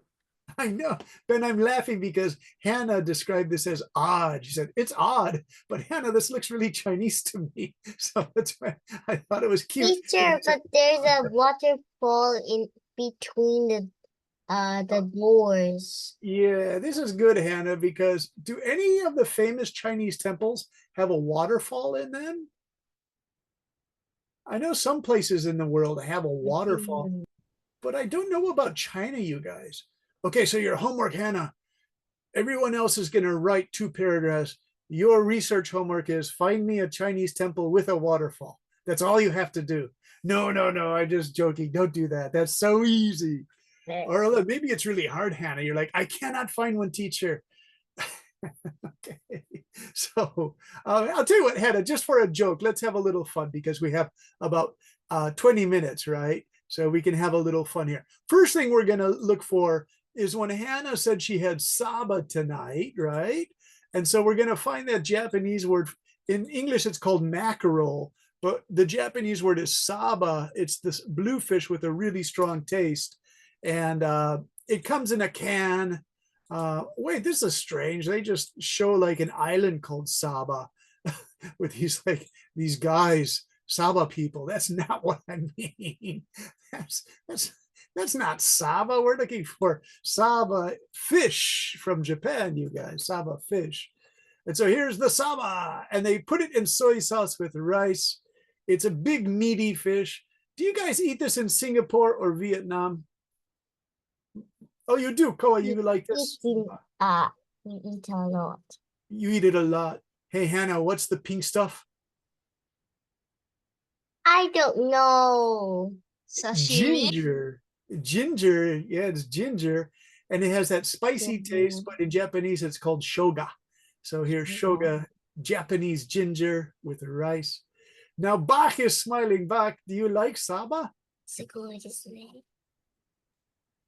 I know. Ben, I'm laughing because Hannah described this as odd. She said, it's odd, but Hannah, this looks really Chinese to me. So that's why I thought it was cute. Teacher, but there's a waterfall in between the doors. Yeah, this is good, Hannah, because do any of the famous Chinese temples have a waterfall in them? I know some places in the world have a waterfall, Mhm. but I don't know about China, you guys. Okay, so your homework, Hannah. Everyone else is going to write 2 paragraphs. Your research homework is find me a Chinese temple with a waterfall. That's all you have to do. No, no, no. I'm just joking. Don't do that. That's so easy. Or look, maybe it's really hard, Hannah. You're like, I cannot find one, teacher. Okay. So I'll tell you what, Hannah, just for a joke, let's have a little fun because we have about 20 minutes, right? So we can have a little fun here. First thing we're going to look for is when Hannah said she had saba tonight, right? And so we're going to find that Japanese word. In English, it's called mackerel, but the Japanese word is saba. It's this blue fish with a really strong taste. And it comes in a can. Wait, this is strange. They just show like an island called Saba with these guys, Saba people. That's not what I mean. That's that's not Saba. We're looking for Saba fish from Japan, you guys. Saba fish. And so here's the Saba, and they put it in soy sauce with rice. It's a big meaty fish. Do you guys eat this in Singapore or Vietnam? Oh, you do, Koa. You like this? We eat a lot. You eat it a lot. Hey, Hannah, what's the pink stuff? I don't know. Sashimi. Ginger. Ginger. Yeah, it's ginger. And it has that spicy taste, but in Japanese, it's called shoga. So here's shoga, Japanese ginger with rice. Now, Bach is smiling back. Do you like saba?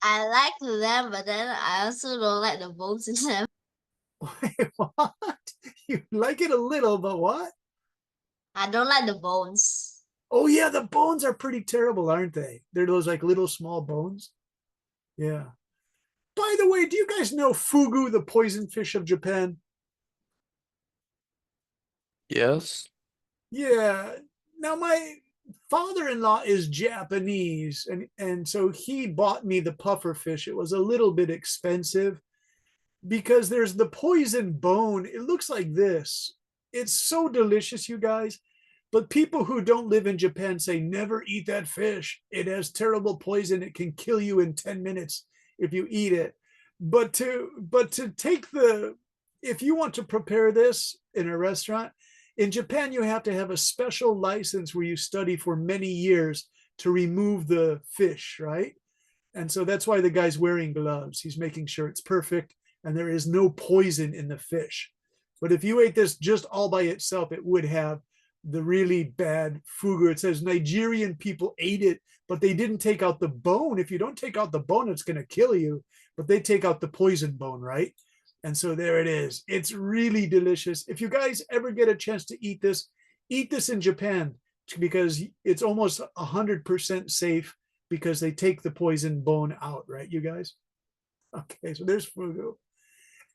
I like them, but then I also don't like the bones in them. Wait, what? You like it a little, but what? I don't like the bones. Oh, yeah, the bones are pretty terrible, aren't they? They're those like little small bones. Yeah. By the way, do you guys know fugu, the poison fish of Japan? Yes. Yeah. Now my father-in-law is Japanese, and so he bought me the puffer fish. It was a little bit expensive because there's the poison bone. It looks like this. It's so delicious, you guys. But people who don't live in Japan say never eat that fish. It has terrible poison. It can kill you in 10 minutes if you eat it. But to take the if you want to prepare this in a restaurant, in Japan, you have to have a special license where you study for many years to remove the fish, right? And so that's why the guy's wearing gloves. He's making sure it's perfect and there is no poison in the fish. But if you ate this just all by itself, it would have the really bad fugu. It says Nigerian people ate it, but they didn't take out the bone. If you don't take out the bone, it's going to kill you. But they take out the poison bone, right? And so there it is. It's really delicious. If you guys ever get a chance to eat this in Japan because it's almost 100% safe because they take the poison bone out, right, you guys? Okay, so there's fugu.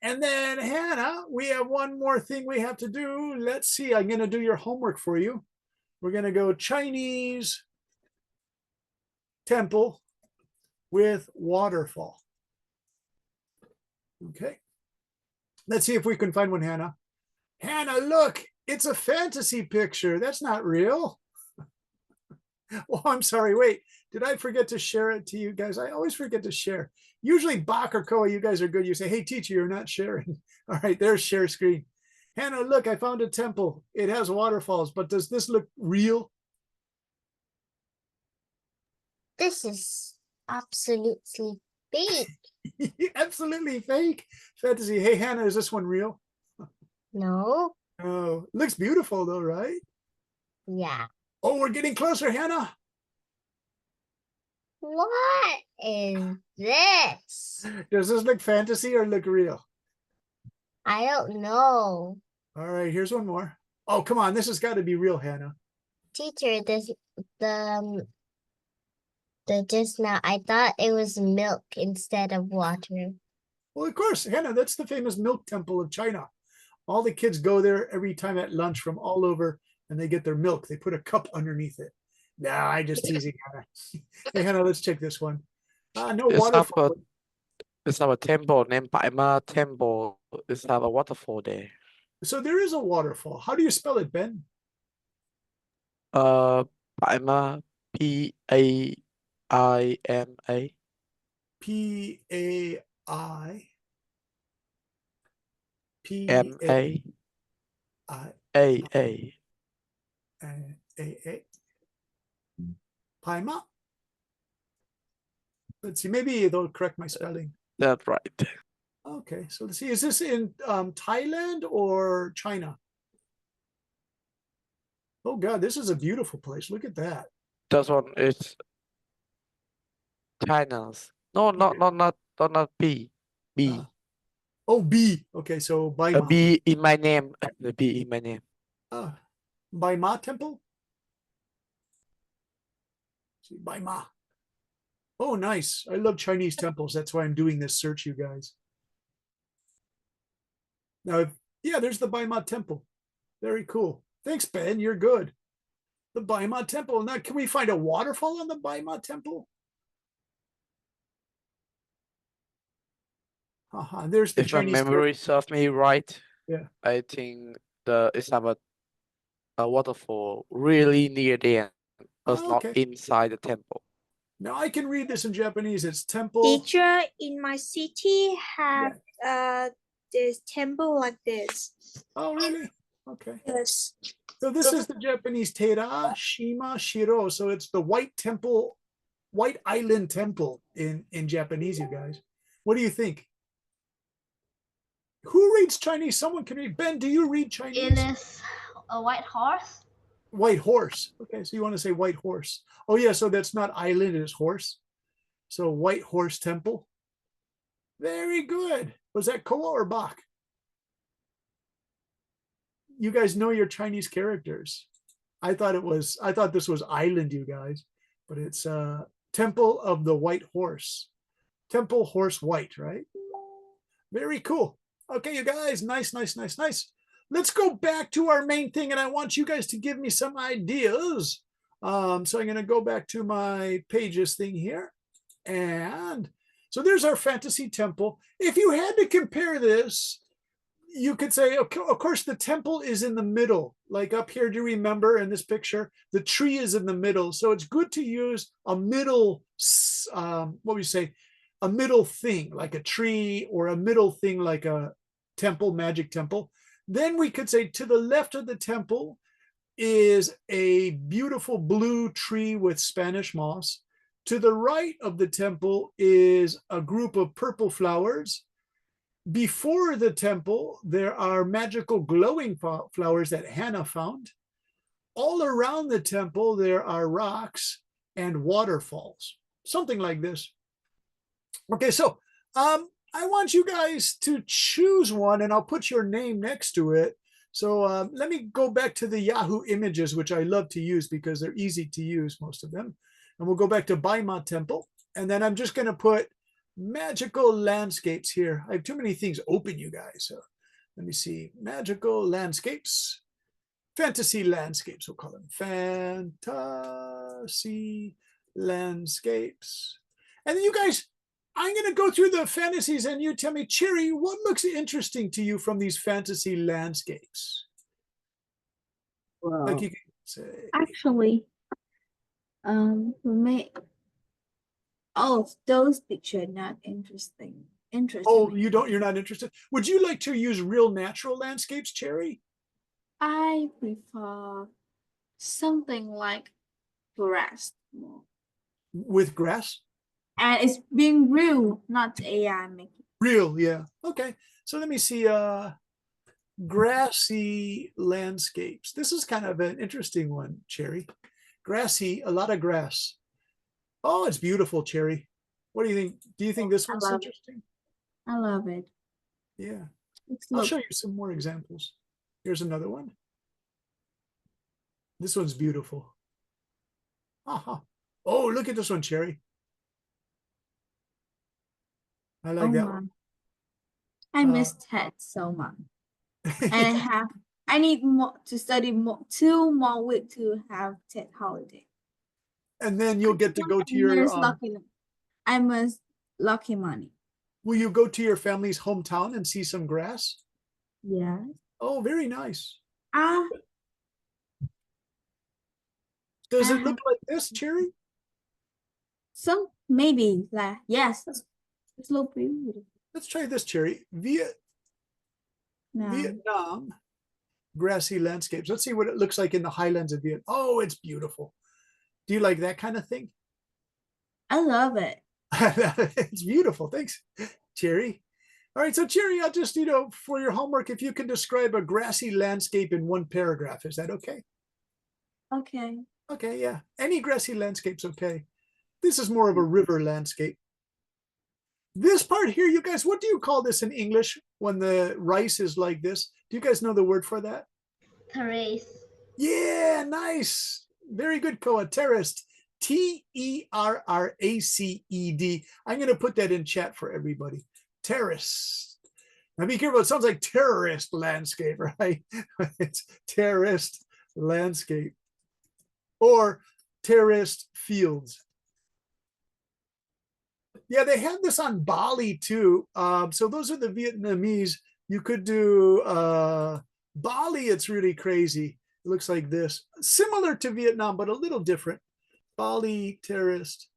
And then, Hannah, we have one more thing we have to do. Let's see. I'm going to do your homework for you. We're going to go Chinese temple with waterfall. Okay. Let's see if we can find one, Hannah. Hannah, look, it's a fantasy picture. That's not real. Oh, I'm sorry. Wait, did I forget to share it to you guys? I always forget to share. Usually Bach or Koa, you guys are good. You say, hey, teacher, you're not sharing. All right, there's share screen. Hannah, look, I found a temple. It has waterfalls, but does this look real? This is absolutely fake. Absolutely fake. Fantasy. Hey, Hannah, is this one real? No. Oh, looks beautiful though, right? Yeah. Oh, we're getting closer, Hannah. What is this? Does this look fantasy or look real? I don't know. All right, here's one more. Oh, come on. This has got to be real, Hannah. Teacher, the just now I thought it was milk instead of water. Well, of course, Hannah, that's the famous milk temple of China. All the kids go there every time at lunch from all over and they get their milk. They put a cup underneath it. Nah, I just teasing Hannah. Hey, Hannah, let's check this one. No It's have waterfall. a temple named Baima Temple. It's have a waterfall there. So there is a waterfall. How do you spell it, Ben? Baima, P-A-I-M-A. P-A-I. M-A. P-A-I. A-A. A-A. Paima. Let's see. Maybe they'll correct my spelling. That's right. Okay, so let's see. Is this in Thailand or China? Oh God, this is a beautiful place. Look at that. That one is China's. No, not B. B. Oh, B. Okay, so A Baima. B in my name. The B in my name. Baima Temple. See, Baima. Oh, nice. I love Chinese temples. That's why I'm doing this search, you guys. Now, yeah, there's the Baima Temple. Very cool. Thanks, Ben. You're good. The Baima Temple. Now, can we find a waterfall on the Baima Temple? There's the If my Chinese. memory serves me right, Yeah. I think it's have a waterfall really near the end, but it's not Okay. inside the temple. Now I can read this in Japanese. It's temple. Teacher, in my city have this temple like this. Oh, really? Okay. Yes. So this is the Japanese Teira Shima Shiro. So it's the White Temple, White Island Temple in Japanese, you guys. What do you think? Who reads Chinese? Someone can read. Ben, do you read Chinese? It is a white horse. White horse. Okay, so you want to say white horse. Oh, yeah, so that's not island, it's horse. So White Horse Temple. Very good. Was that Koa or Bach? You guys know your Chinese characters. I thought this was island, you guys, but it's Temple of the White Horse. Temple Horse White, right? Very cool. Okay, you guys, nice. Let's go back to our main thing, and I want you guys to give me some ideas. So I'm going to go back to my pages thing here. And so there's our fantasy temple. If you had to compare this, you could say, of course, the temple is in the middle. Like up here, do you remember in this picture? The tree is in the middle. So it's good to use a middle, what we say, a middle thing, like a tree, or a middle thing like a temple, magic temple. Then we could say to the left of the temple is a beautiful blue tree with Spanish moss. To the right of the temple is a group of purple flowers. Before the temple, there are magical glowing flowers that Hannah found. All around the temple, there are rocks and waterfalls, something like this. Okay, so I want you guys to choose one, and I'll put your name next to it. So let me go back to the Yahoo images, which I love to use because they're easy to use, most of them. And we'll go back to Baima Temple. And then I'm just going to put magical landscapes here. I have too many things open, you guys. So let me see. Magical landscapes. Fantasy landscapes, we'll call them. Fantasy landscapes. And then you guys, I'm going to go through the fantasies and you tell me, Cherry, what looks interesting to you from these fantasy landscapes? Well, Like you can say. actually, for me, all of those pictures not interesting. Oh, you're not interested? Would you like to use real natural landscapes, Cherry? I prefer something like grass more. With grass? And it's being real, not AI making. Real, yeah. Okay. So let me see. Grassy landscapes. This is kind of an interesting one, Cherry. Grassy, a lot of grass. Oh, it's beautiful, Cherry. What do you think? Do you think this I one's love it. interesting? I love it. Yeah. Let's I'll look. show you some more examples. Here's another one. This one's beautiful. Aha. Oh, look at this one, Cherry. I like Oh that my. one. I miss Ted so much. And I need more to study more 2 more weeks to have TED holiday. And then you'll get to go to your I'm a lucky money. will you go to your family's hometown and see some grass? Yes. Oh, very nice. Ah, Does I it look have- like this, Cherry? so maybe like yes. It's look beautiful. Let's try this, Cherry. No. Vietnam grassy landscapes. Let's see what it looks like in the highlands of Vietnam. Oh, it's beautiful. Do you like that kind of thing? I love it. It's beautiful. Thanks, Cherry. All right, so Cherry, I'll just, for your homework, if you can describe a grassy landscape in one paragraph, is that okay? Okay. Okay, yeah. Any grassy landscape's okay. This is more of a river landscape. This part here, you guys, what do you call this in English when the rice is like this? Do you guys know the word for that? Terrace. Yeah, nice. Very good, Koa. Terraced. Terraced. I'm going to put that in chat for everybody. Terrace. Now be careful. It sounds like terrorist landscape, right? It's terraced landscape or terraced fields. Yeah, they have this on Bali too. So those are the Vietnamese. You could do Bali. It's really crazy. It looks like this, similar to Vietnam, but a little different. Bali terraced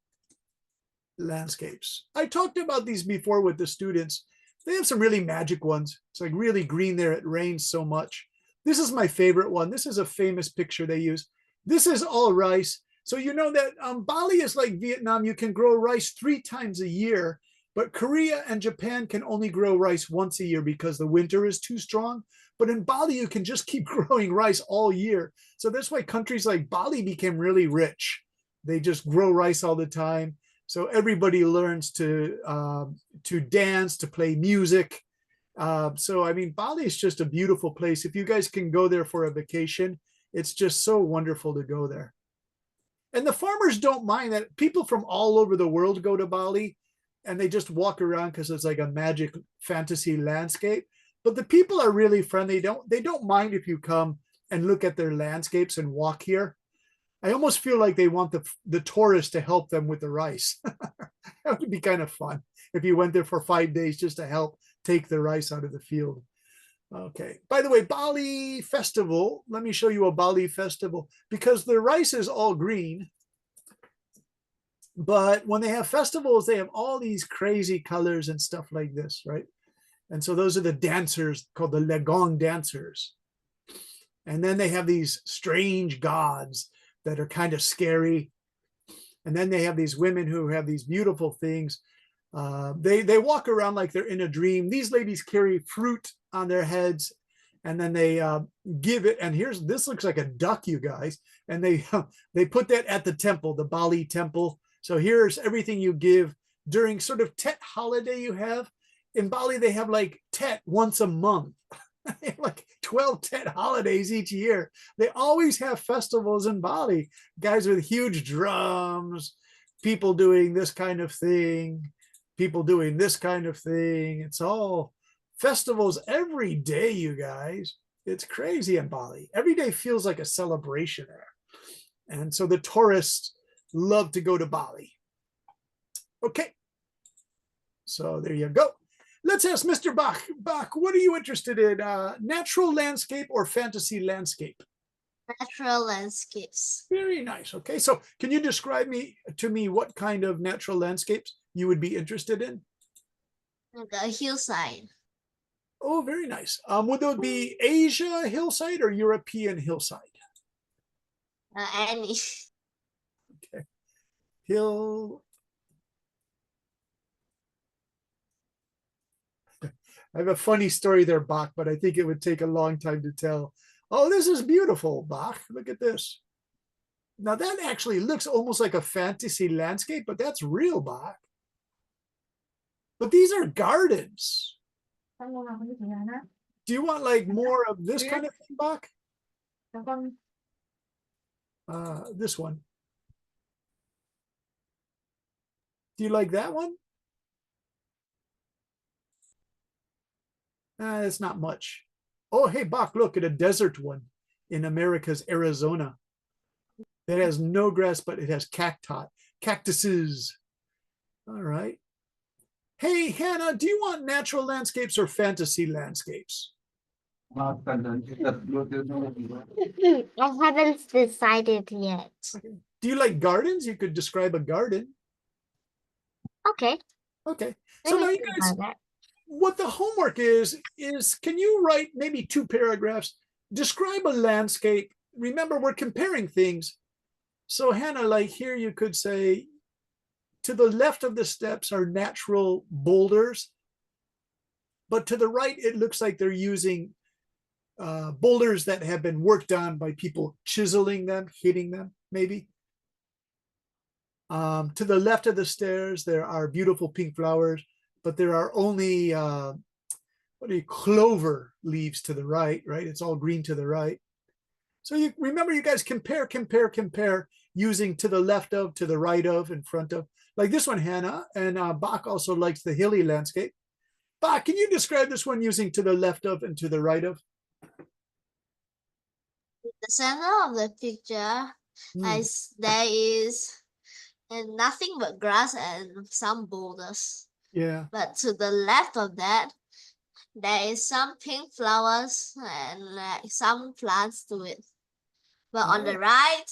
landscapes. I talked about these before with the students. They have some really magic ones. It's like really green there. It rains so much. This is my favorite one. This is a famous picture they use. This is all rice. So you know that Bali is like Vietnam. You can grow rice 3 times a year, but Korea and Japan can only grow rice once a year because the winter is too strong. But in Bali, you can just keep growing rice all year. So that's why countries like Bali became really rich. They just grow rice all the time. So everybody learns to dance, to play music. So I mean, Bali is just a beautiful place. If you guys can go there for a vacation, it's just so wonderful to go there. And the farmers don't mind that. People from all over the world go to Bali and they just walk around because it's like a magic fantasy landscape. But the people are really friendly. They don't mind if you come and look at their landscapes and walk here. I almost feel like they want the tourists to help them with the rice. That would be kind of fun if you went there for 5 days just to help take the rice out of the field. Okay. By the way, Bali festival. Let me show you a Bali festival because the rice is all green. But when they have festivals, they have all these crazy colors and stuff like this, right? And so those are the dancers called the Legong dancers. And then they have these strange gods that are kind of scary. And then they have these women who have these beautiful things. They walk around like they're in a dream. These ladies carry fruit on their heads, and then they give it. And this looks like a duck, you guys. And they put that at the temple, the Bali temple. So here's everything you give during sort of Tet holiday you have. In Bali, they have like Tet once a month. Like 12 Tet holidays each year. They always have festivals in Bali. Guys with huge drums, people doing this kind of thing, people doing this kind of thing. It's all festivals every day, you guys. It's crazy in Bali. Every day feels like a celebration there. And so the tourists love to go to Bali. Okay. So there you go. Let's ask Mr. Bach. Bach, what are you interested in? Natural landscape or fantasy landscape? Natural landscapes. Very nice. Okay, so can you describe to me what kind of natural landscapes you would be interested in? The hillside. Oh, very nice. Would those be Asia hillside or European hillside? Any. Okay. Hill. I have a funny story there, Bach, but I think it would take a long time to tell. Oh, this is beautiful, Bach. Look at this. Now that actually looks almost like a fantasy landscape, but that's real, Bach. But these are gardens. Do you want like more of this kind of thing, Bach? This one. Do you like that one? It's not much. Oh, hey, Bach, look at a desert one in America's Arizona. It has no grass, but it has cactuses. All right. Hey, Hannah, do you want natural landscapes or fantasy landscapes? I haven't decided yet. Okay. Do you like gardens? You could describe a garden. Okay. Okay. Let So me now you think guys, about that. what the homework is can you write maybe 2 paragraphs, describe a landscape? Remember, we're comparing things. So Hannah, like here you could say, to the left of the steps are natural boulders, but to the right, it looks like they're using boulders that have been worked on by people chiseling them, hitting them, maybe. To the left of the stairs, there are beautiful pink flowers, but there are only clover leaves to the right, right? It's all green to the right. So you remember, you guys compare using to the left of, to the right of, in front of. Like this one, Hannah, and Bach also likes the hilly landscape. Bach, can you describe this one using to the left of and to the right of? The center of the picture, Hmm. there is nothing but grass and some boulders. Yeah. But to the left of that, there is some pink flowers and like some plants to it. But on the Oh, right,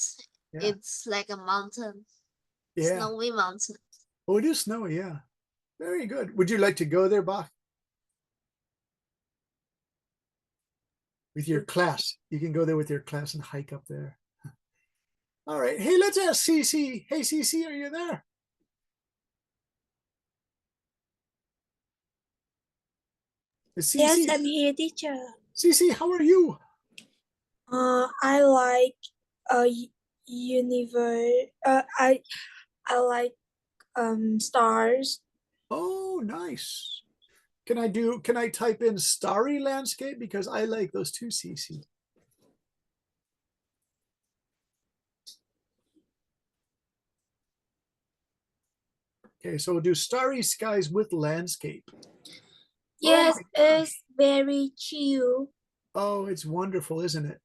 yeah. it's like a mountain, Yeah. snowy mountain. Oh, it is snowy. Yeah. Very good. Would you like to go there, Bach? With your class. You can go there with your class and hike up there. All right. Hey, let's ask Cece. Hey, Cece, are you there? Is Yes, Cece? I'm here, teacher. Cece, how are you? I like universe. I like stars. Oh, nice. Can I type in starry landscape? Because I like those too, Cece. Okay, so we'll do starry skies with landscape. Yes, Oh, it's very chill. oh, it's wonderful, isn't it?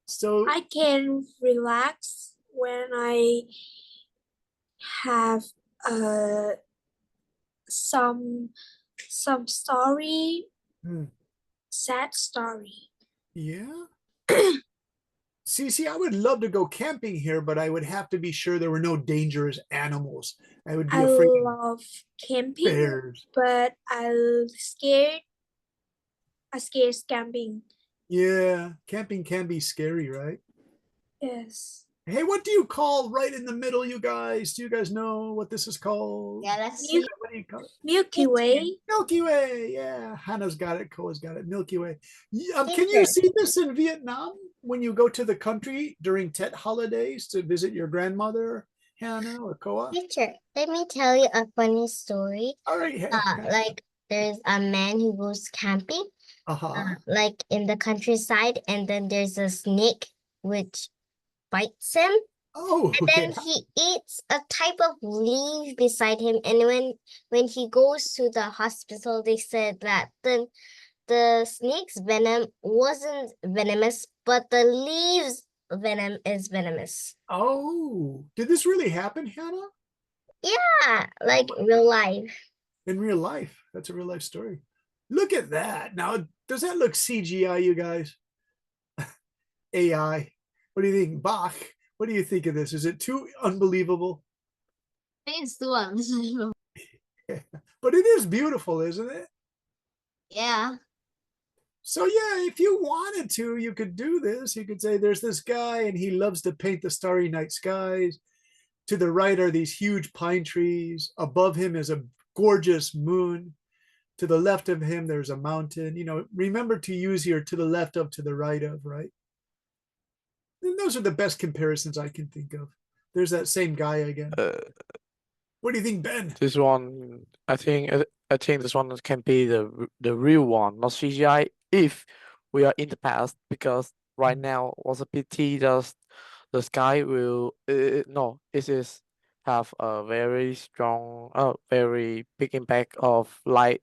So I can relax when I have some story, hmm, sad story. yeah. Cece, I would love to go camping here, but I would have to be sure there were no dangerous animals. I would be I afraid of love camping, bears. but I'm scared. I scared camping. Yeah, camping can be scary, right? Yes. Hey, what do you call right in the middle, you guys? Do you guys know what this is called? Galaxy. What do you call it? Milky Way. Milky Way. Yeah, Hannah's got it. Koa's got it. Milky Way. Can you Teacher. see this in Vietnam when you go to the country during Tet holidays to visit your grandmother, Hannah or Koa? Teacher, let me tell you a funny story. All right. Like there's a man who goes camping, Uh-huh. like in the countryside, and then there's a snake which bites him. Oh, And then yeah. he eats a type of leaf beside him. And when he goes to the hospital, they said that the snake's venom wasn't venomous, but the leaves venom is venomous. Oh, did this really happen, Hannah? Yeah, like real life. In real life? That's a real life story. Look at that. Now, does that look CGI, you guys? AI. What do you think? Bach, what do you think of this? Is it too unbelievable? I think it's too unbelievable. But it is beautiful, isn't it? Yeah. So yeah, if you wanted to, you could do this. You could say there's this guy and he loves to paint the starry night skies. To the right are these huge pine trees. Above him is a gorgeous moon. To the left of him, there's a mountain. You know, remember to use your to the left of, to the right of, right? And those are the best comparisons I can think of. There's that same guy again. What do you think, Ben? This one, I think this one can be the real one, not CGI. If we are in the past, because right now was a pity. The sky will no, it is have a very strong, very big impact of light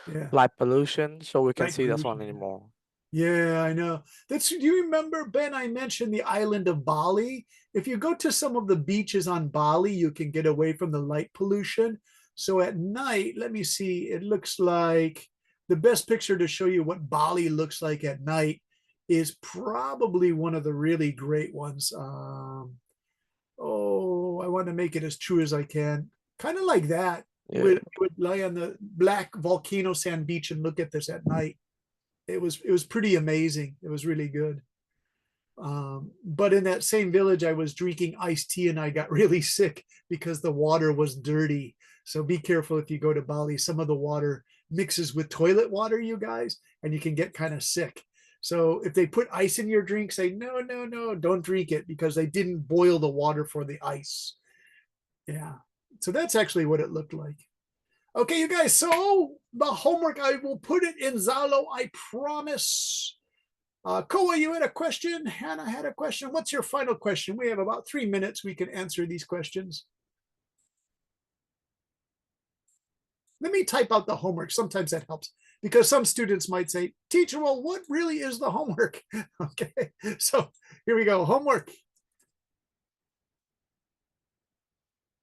Yeah. pollution, so we can Light see that pollution, one anymore. Yeah, I know. Do you remember, Ben, I mentioned the island of Bali? If you go to some of the beaches on Bali, you can get away from the light pollution. So at night, let me see, it looks like the best picture to show you what Bali looks like at night is probably one of the really great ones. I want to make it as true as I can. Kind of like that. Yeah. We would lie on the black volcano sand beach and look at this at night. It was pretty amazing. It was really good. But in that same village, I was drinking iced tea and I got really sick because the water was dirty. So be careful if you go to Bali. Some of the water mixes with toilet water, you guys, and you can get kind of sick. So if they put ice in your drink, say, no, don't drink it because they didn't boil the water for the ice. Yeah. So that's actually what it looked like. Okay, you guys, so the homework, I will put it in Zalo, I promise. Koa, you had a question. Hannah had a question. What's your final question? We have about 3 minutes. We can answer these questions. Let me type out the homework. Sometimes that helps because some students might say, teacher, well, what really is the homework? Okay, so here we go. Homework.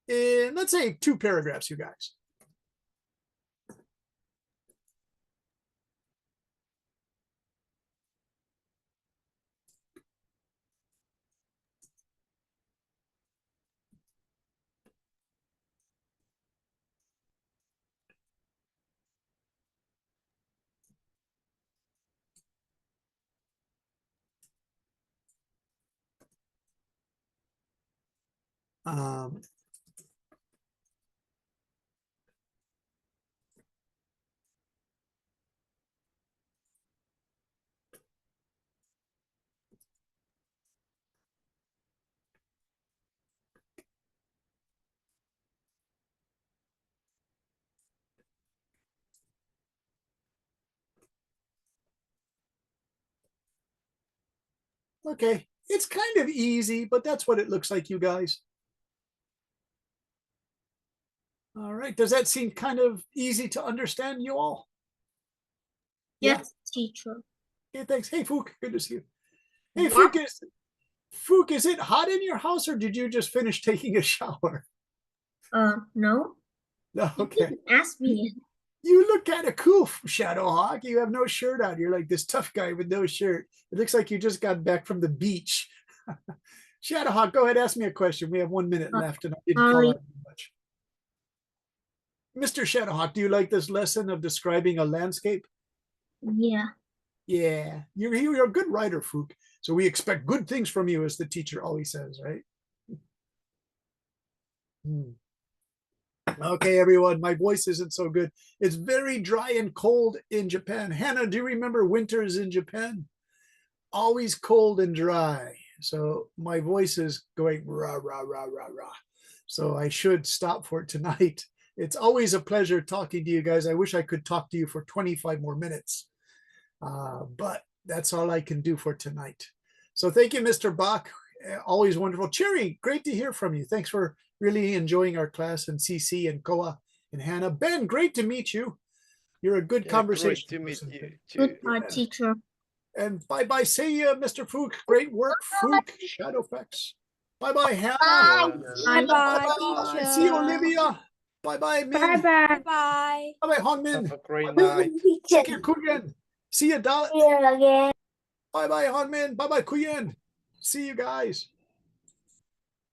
In, let's say 2 paragraphs, you guys. Okay, it's kind of easy, but that's what it looks like, you guys. All right, does that seem kind of easy to understand, you all? Yes, teacher. Yeah, thanks. Hey, Fook, good to see you. Hey, Fook, is it hot in your house or did you just finish taking a shower? No. No, okay. Ask me. You look kind of cool, Shadowhawk. You have no shirt on. You're like this tough guy with no shirt. It looks like you just got back from the beach. Shadowhawk, go ahead, ask me a question. We have 1 minute left and I didn't call out much. Mr. Shadowhawk, do you like this lesson of describing a landscape? Yeah. Yeah, you're a good writer, Fook. So we expect good things from you, as the teacher always says, right? Okay, everyone, my voice isn't so good. It's very dry and cold in Japan. Hannah, do you remember winters in Japan? Always cold and dry. So my voice is going rah, rah, rah, rah, rah. So I should stop for tonight. It's always a pleasure talking to you guys. I wish I could talk to you for 25 more minutes. But that's all I can do for tonight. So thank you, Mr. Bach. Always wonderful. Cherry, great to hear from you. Thanks for really enjoying our class, and CC and Koa and Hannah. Ben, great to meet you. You're a good conversation. Great to meet person. you too. Goodbye, teacher. And bye-bye. See you, Mr. Fook. Great work, Fook. Shadowfax. Bye-bye, Hannah. Bye. Bye, Bye. teacher. See you, Olivia. Bye-bye, Min. Bye. Bye-bye, Hongmin. Have a great night. Take care, Kuyen. See you, Dal. See you again. Bye-bye, Hongmin. Bye-bye, Kuyen. See you guys.